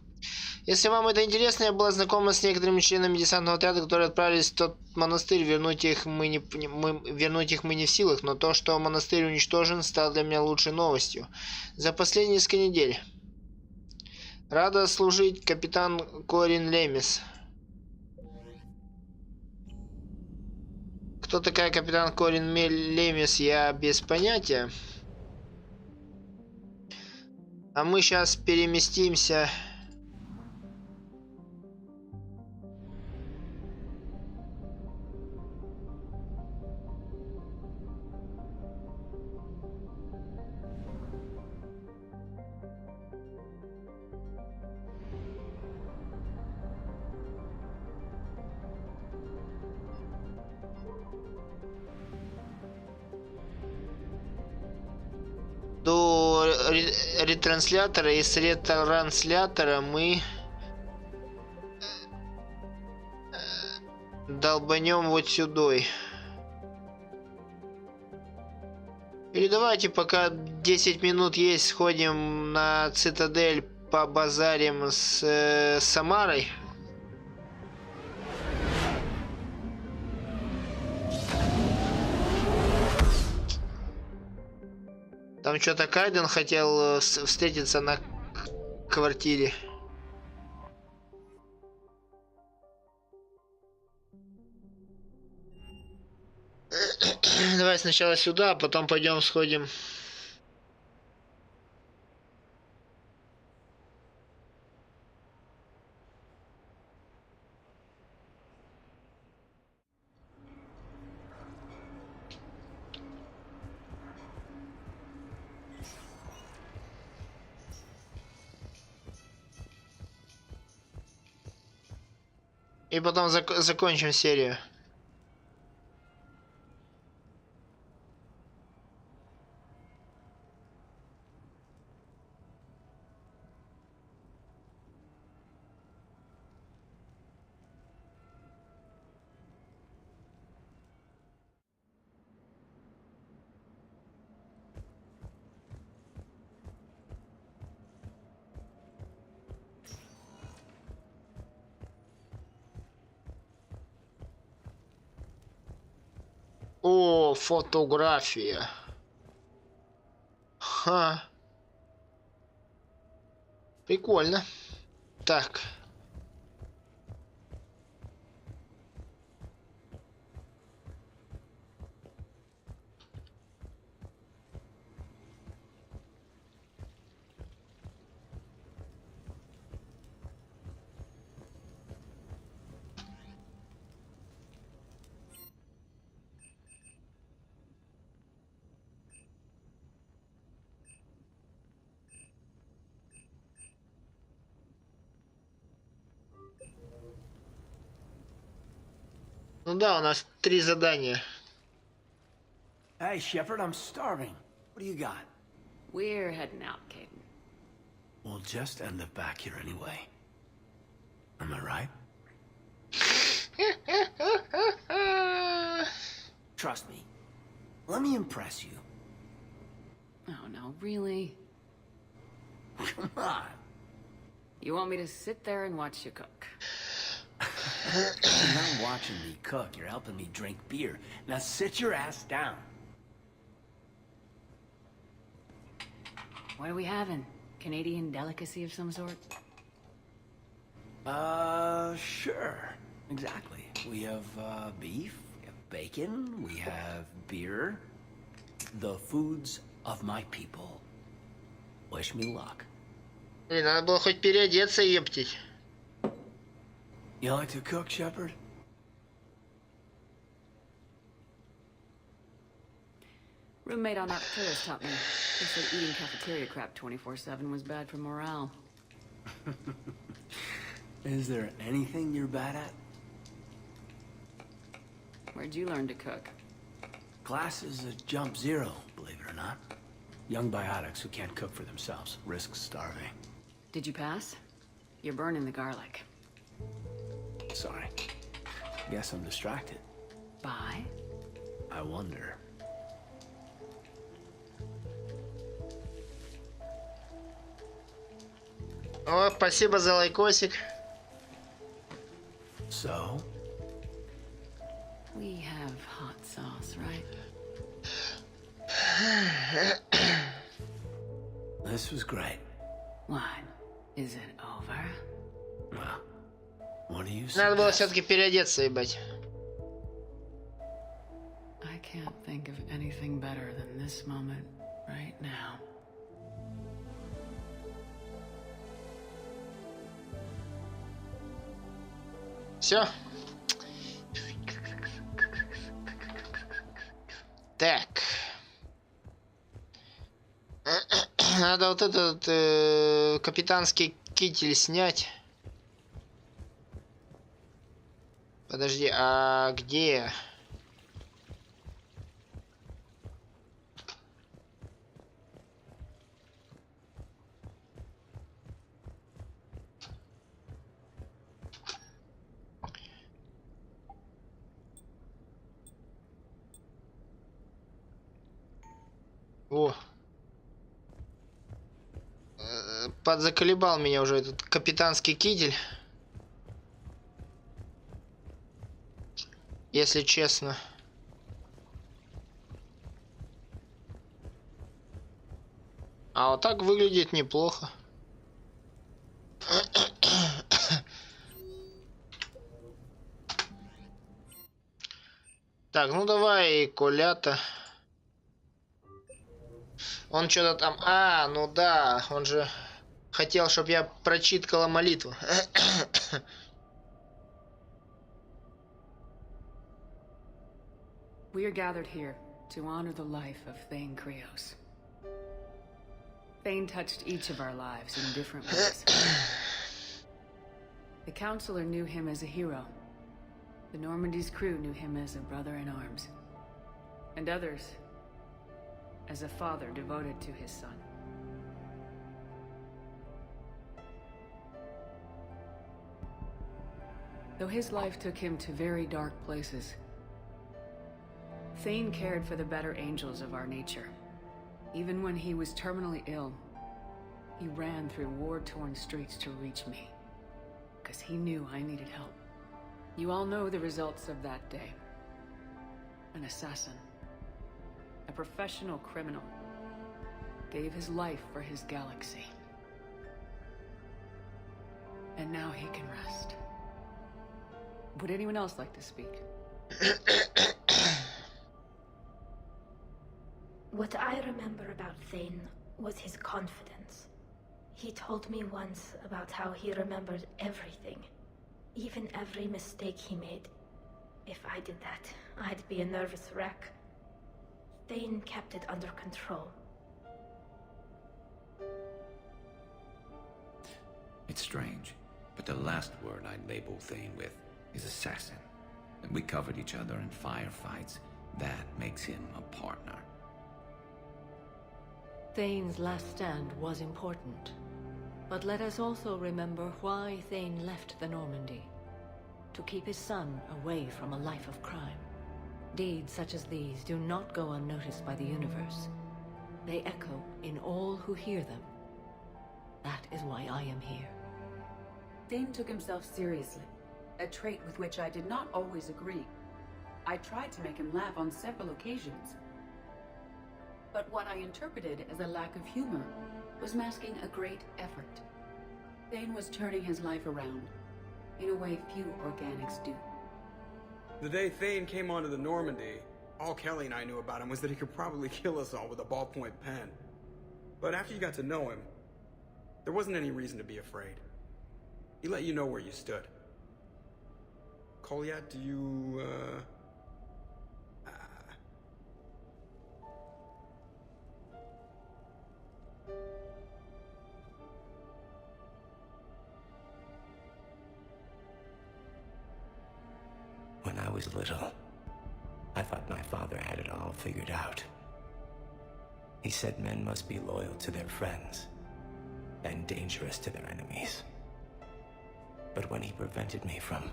Если вам это интересно, я была знакома с некоторыми членами десантного отряда, которые отправились в тот монастырь. Вернуть их мы не в силах, но то, что монастырь уничтожен, стало для меня лучшей новостью за последние несколько недель. Рада служить, капитан Корин Лемис. Кто такая капитан Корин Лемис, я без понятия. А мы сейчас переместимся. До ретранслятора, и с ретранслятора мы долбанем вот сюда. Или давайте, пока 10 минут есть, сходим на цитадель, побазарим с Самарой. Там что-то Кайден хотел встретиться на квартире. Давай сначала сюда, а потом пойдем сходим. И потом закончим серию. О, фотография. Ха. Прикольно. Так. Ну да, у нас 3 задания. Hey, Shepard, I'm starving. What do you got? We're heading out, Kaidan. We'll just end up back here anyway. Am I right? Trust me. Let me impress you. Oh, no, really? Come on. You want me to sit there and watch you cook? You're not watching me cook. You're helping me drink beer. Now sit your ass down. What are we having? Canadian delicacy of some sort? Sure. Exactly. We have, beef, we have bacon, we have beer. The foods of my people. Wish me luck. Блин, надо было хоть переодеться, ептить. You like to cook, Shepard? Roommate on Arcturus taught me. He said eating cafeteria crap 24/7 was bad for morale. Is there anything you're bad at? Where'd you learn to cook? Class is a jump zero, believe it or not. Young biotics who can't cook for themselves risk starving. Did you pass? You're burning the garlic. Sorry. Guess I'm distracted. By? I wonder. О, спасибо за лайкосик. So? We have hot sauce, right? This was great. What? Is it over? Well, what do you say? Надо было все-таки переодеться, ебать. I can't think of anything better than this moment right now. Все. Так. Надо вот этот капитанский китель снять. Подожди, а где? О. Подзаколебал меня уже этот капитанский китель. Если честно. А вот так выглядит неплохо. Так, ну давай, Колята. Он что-то там... А, ну да, он же хотел, чтобы я прочиткала молитву. We are gathered here to honor the life of Thane Krios. Thane touched each of our lives in different ways. The Counselor knew him as a hero. The Normandy's crew knew him as a brother in arms. And others as a father devoted to his son. Though his life took him to very dark places, Thane cared for the better angels of our nature. Even when he was terminally ill, he ran through war-torn streets to reach me, because he knew I needed help. You all know the results of that day. An assassin, a professional criminal, gave his life for his galaxy. And now he can rest. Would anyone else like to speak? What I remember about Thane was his confidence. He told me once about how he remembered everything, even every mistake he made. If I did that, I'd be a nervous wreck. Thane kept it under control. It's strange, but the last word I'd label Thane with is assassin. And we covered each other in firefights. That makes him a partner. Thane's last stand was important. But let us also remember why Thane left the Normandy. To keep his son away from a life of crime. Deeds such as these do not go unnoticed by the universe. They echo in all who hear them. That is why I am here. Thane took himself seriously, a trait with which I did not always agree. I tried to make him laugh on several occasions. But what I interpreted as a lack of humor was masking a great effort. Thane was turning his life around, in a way few organics do. The day Thane came onto the Normandy, all Kelly and I knew about him was that he could probably kill us all with a ballpoint pen. But after you got to know him, there wasn't any reason to be afraid. He let you know where you stood. Kolyat, do you, When I was little, I thought my father had it all figured out. He said men must be loyal to their friends and dangerous to their enemies. But when he prevented me from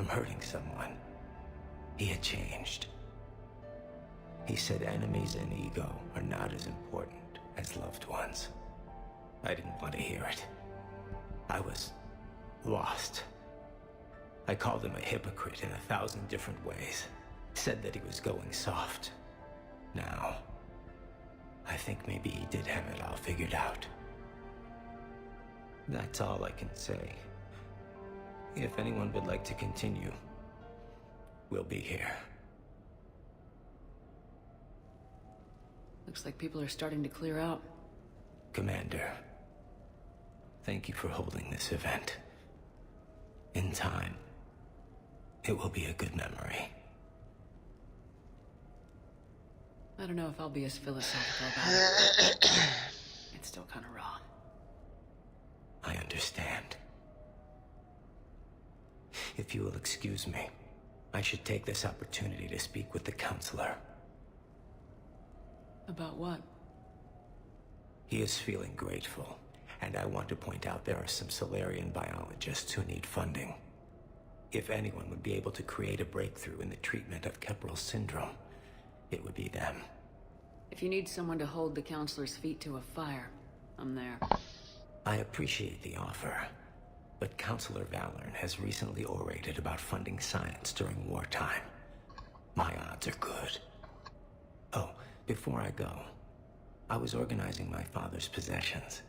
hurting someone, he had changed. He said enemies and ego are not as important as loved ones. I didn't want to hear it. I was lost. I called him a hypocrite in 1,000 different ways. Said that he was going soft. Now, I think maybe he did have it all figured out. That's all I can say. If anyone would like to continue, we'll be here. Looks like people are starting to clear out. Commander, thank you for holding this event. In time, It will be a good memory. I don't know if I'll be as philosophical about it. It's still kind of raw. I understand. If you will excuse me, I should take this opportunity to speak with the counselor. About what? He is feeling grateful, and I want to point out there are some Solarian biologists who need funding. If anyone would be able to create a breakthrough in the treatment of Kepral syndrome, it would be them. If you need someone to hold the counselor's feet to a fire, I'm there. I appreciate the offer, but Counselor Valorn has recently orated about funding science during wartime. My odds are good. Oh, before I go, I was organizing my father's possessions,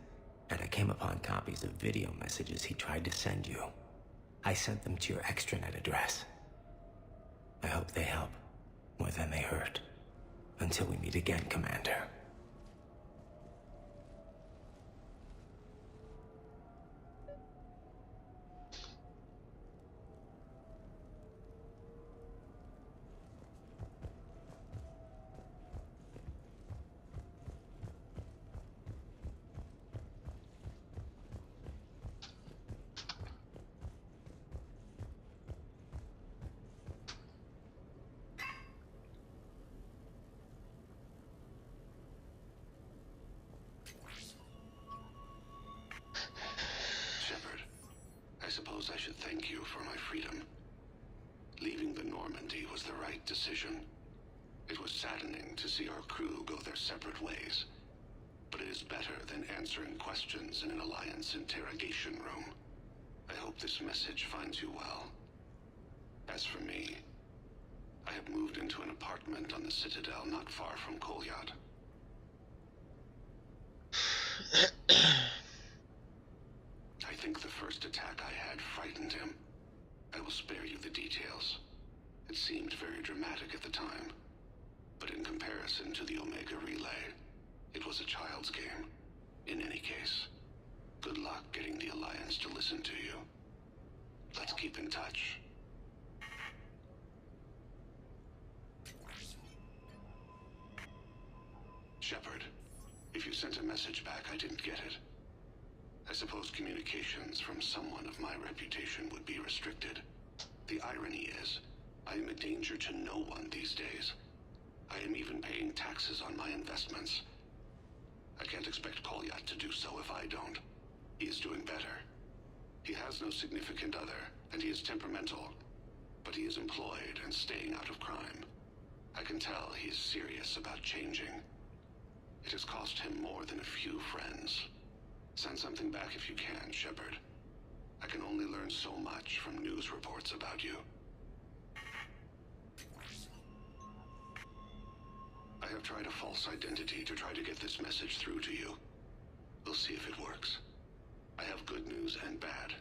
and I came upon copies of video messages he tried to send you. I sent them to your extranet address. I hope they help, more than they hurt. Until we meet again, Commander. I suppose I should thank you for my freedom. Leaving the Normandy was the right decision. It was saddening to see our crew go their separate ways, but it is better than answering questions in an Alliance interrogation room. I hope this message finds you well. As for me, I have moved into an apartment on the Citadel not far from Kolyat. I think the first attack I had frightened him. I will spare you the details. It seemed very dramatic at the time, but in comparison to the Omega Relay, it was a child's game. In any case, good luck getting the Alliance to listen to you. Let's keep in touch. Shepard, if you sent a message back, I didn't get it. I suppose communications from someone of my reputation would be restricted. The irony is, I am a danger to no one these days. I am even paying taxes on my investments. I can't expect Kolyat to do so if I don't. He is doing better. He has no significant other, and he is temperamental. But he is employed and staying out of crime. I can tell he is serious about changing. It has cost him more than a few friends. Send something back if you can, Shepard. I can only learn so much from news reports about you. I have tried a false identity to try to get this message through to you. We'll see if it works. I have good news and bad.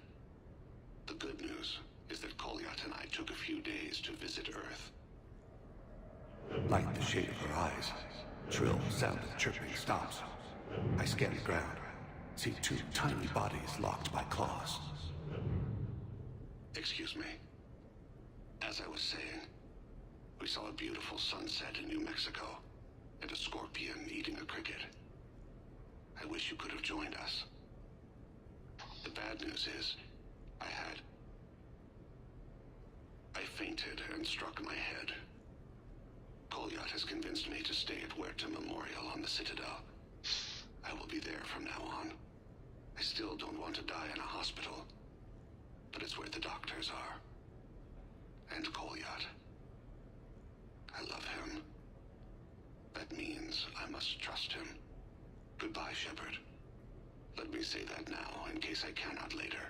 The good news is that Kolyat and I took a few days to visit Earth. Like the shade of her eyes, shrill sound of chirping stops. I scan the ground. See two tiny bodies locked by claws. Excuse me. As I was saying, we saw a beautiful sunset in New Mexico, and a scorpion eating a cricket. I wish you could have joined us. The bad news is, I fainted and struck my head. Kolyat has convinced me to stay at Huerta Memorial on the Citadel. I will be there from now on. I still don't want to die in a hospital, but it's where the doctors are. And Kolyat. I love him. That means I must trust him. Goodbye, Shepard. Let me say that now, in case I cannot later.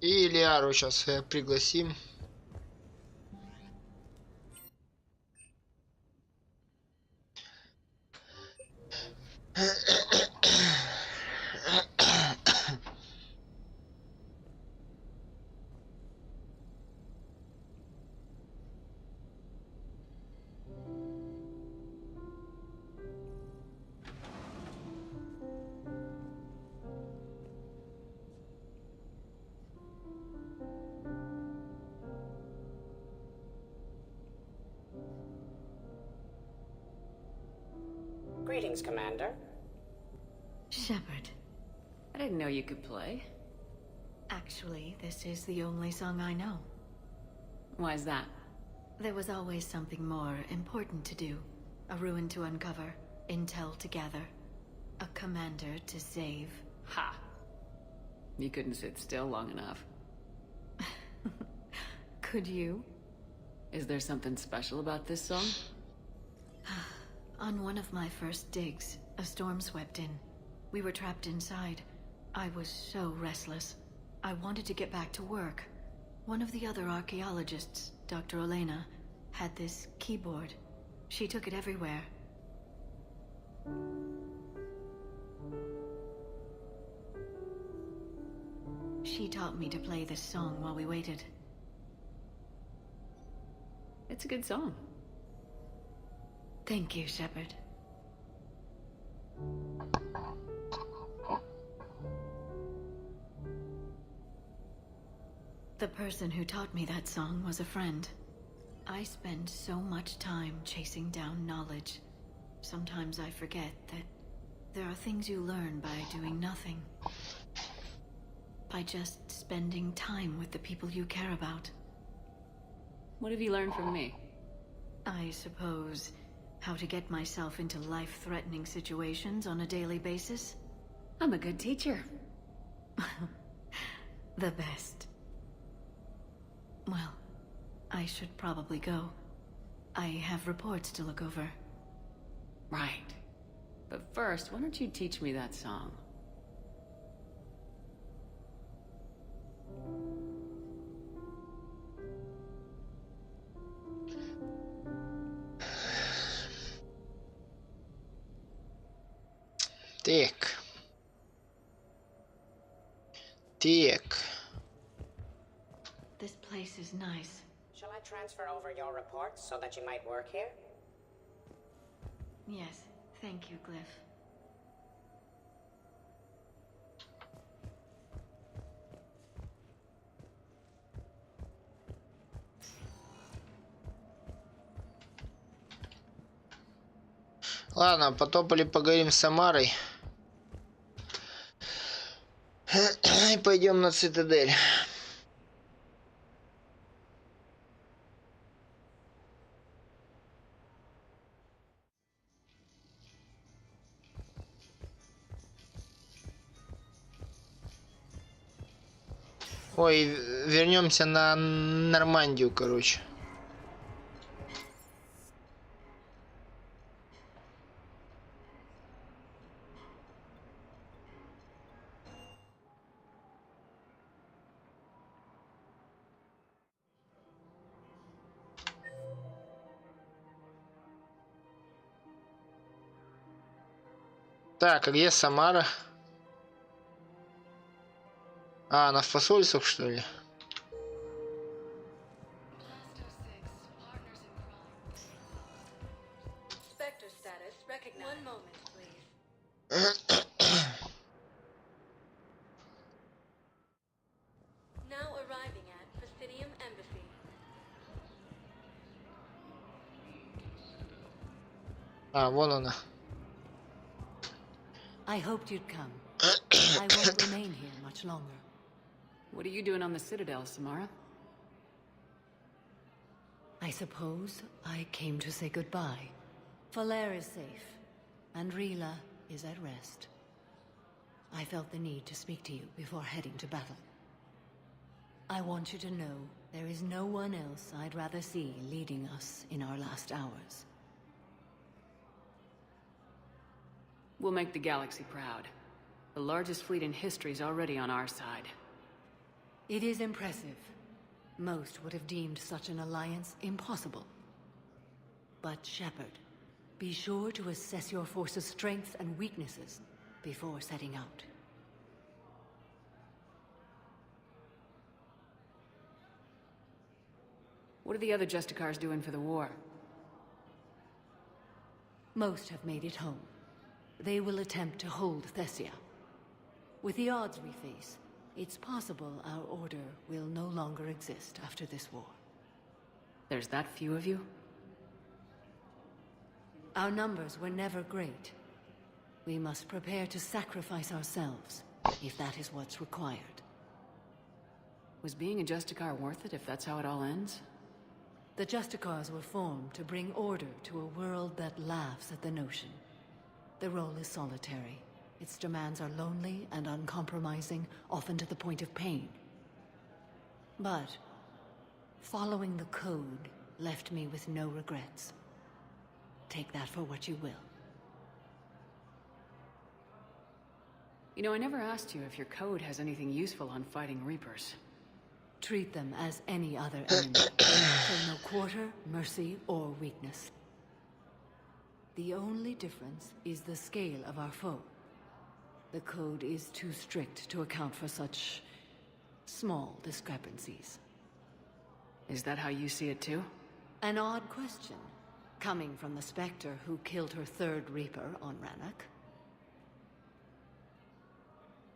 И Лиару сейчас пригласим. Greetings, Commander. Shepard. I didn't know you could play. Actually, this is the only song I know. Why is that? There was always something more important to do. A ruin to uncover, intel to gather, a commander to save. Ha! You couldn't sit still long enough. Could you? Is there something special about this song? On one of my first digs, a storm swept in. We were trapped inside. I was so restless. I wanted to get back to work. One of the other archaeologists, Dr. Elena, had this keyboard. She took it everywhere. She taught me to play this song while we waited. It's a good song. Thank you, Shepard. The person who taught me that song was a friend. I spend so much time chasing down knowledge. Sometimes I forget that there are things you learn by doing nothing. By just spending time with the people you care about. What have you learned from me? I suppose how to get myself into life-threatening situations on a daily basis. I'm a good teacher. The best. Well, I should probably go. I have reports to look over. Right. But first, why don't you teach me that song? Так. This place is nice. Shall I transfer over your reports so that you might work here? Yes, thank you, Glyph. Ладно, потопали поговорим с Самарой. И пойдем на цитадель. Ой, вернемся на Нормандию, короче. Так, а где Самара? А, она в посольствах, что ли? А, вон она. I hoped you'd come. I won't remain here much longer. What are you doing on the Citadel, Samara? I suppose I came to say goodbye. Falere is safe, and Rila is at rest. I felt the need to speak to you before heading to battle. I want you to know there is no one else I'd rather see leading us in our last hours. We'll make the galaxy proud. The largest fleet in history is already on our side. It is impressive. Most would have deemed such an alliance impossible. But Shepard, be sure to assess your force's strengths and weaknesses before setting out. What are the other Justicars doing for the war? Most have made it home. They will attempt to hold Thessia. With the odds we face, it's possible our order will no longer exist after this war. There's that few of you? Our numbers were never great, We must prepare to sacrifice ourselves, if that is what's required. Was being a Justicar worth it if that's how it all ends? The Justicars were formed to bring order to a world that laughs at the notion. The role is solitary. Its demands are lonely and uncompromising, often to the point of pain. But following the code left me with no regrets. Take that for what you will. You know, I never asked you if your code has anything useful on fighting Reapers. Treat them as any other enemy. Show no quarter, mercy, or weakness. The only difference is the scale of our foe. The code is too strict to account for such small discrepancies. Is that how you see it too? An odd question, coming from the Spectre who killed her third Reaper on Rannoch.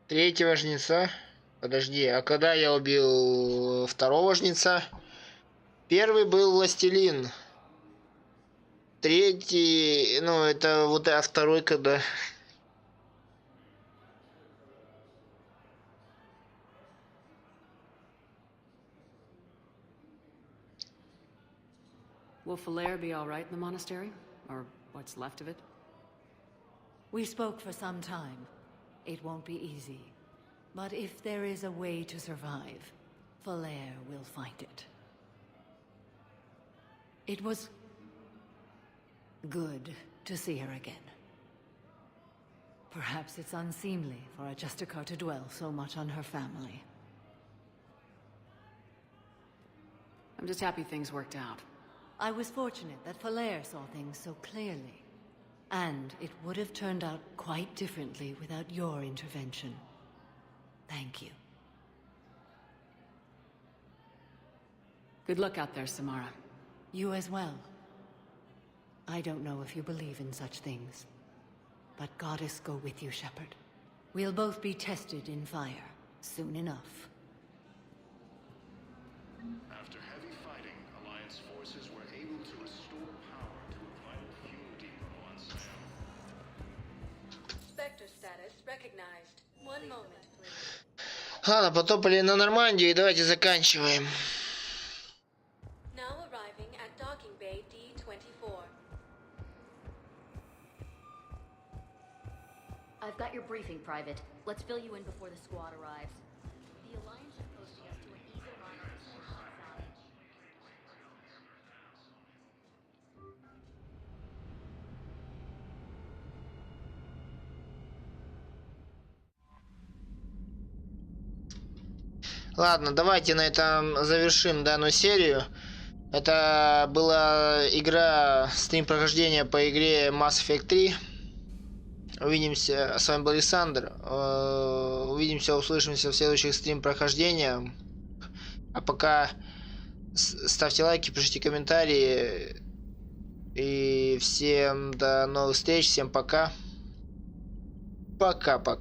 Третьего жнеца? Подожди, а когда я убил второго жнеца? Первый был властелин. Третий, ну это вот, а второй когда? Will Falair be all right in the monastery? Or what's left of it? We spoke for some time. It won't be easy. But if there is a way to survive, Falair will find it. It was good to see her again. Perhaps it's unseemly for a Justicar to dwell so much on her family. I'm just happy things worked out. I was fortunate that Falair saw things so clearly. And it would have turned out quite differently without your intervention. Thank you. Good luck out there, Samara. You as well. I don't know if you believe in such things, but Goddess go with you, Shepherd. We'll both be tested in fire, soon enough. After heavy fighting, Alliance forces were able to restore power to a vital fuel depot on Sam. Spectre status recognized. One moment, please. Ладно, потопали на Нормандию и давайте заканчиваем. Now arriving at docking bay D24. I've got your briefing, Private. Let's fill you in before the squad arrives. The Alliance are posting us to an Eagle Liner position on Salvage. Ладно, давайте на этом завершим данную серию. Это была игра, стрим прохождения по игре Mass Effect 3. Увидимся, с вами был Александр. Увидимся, услышимся в следующих стрим прохождения. А пока ставьте лайки, пишите комментарии. И всем до новых встреч, всем пока. Пока-пока.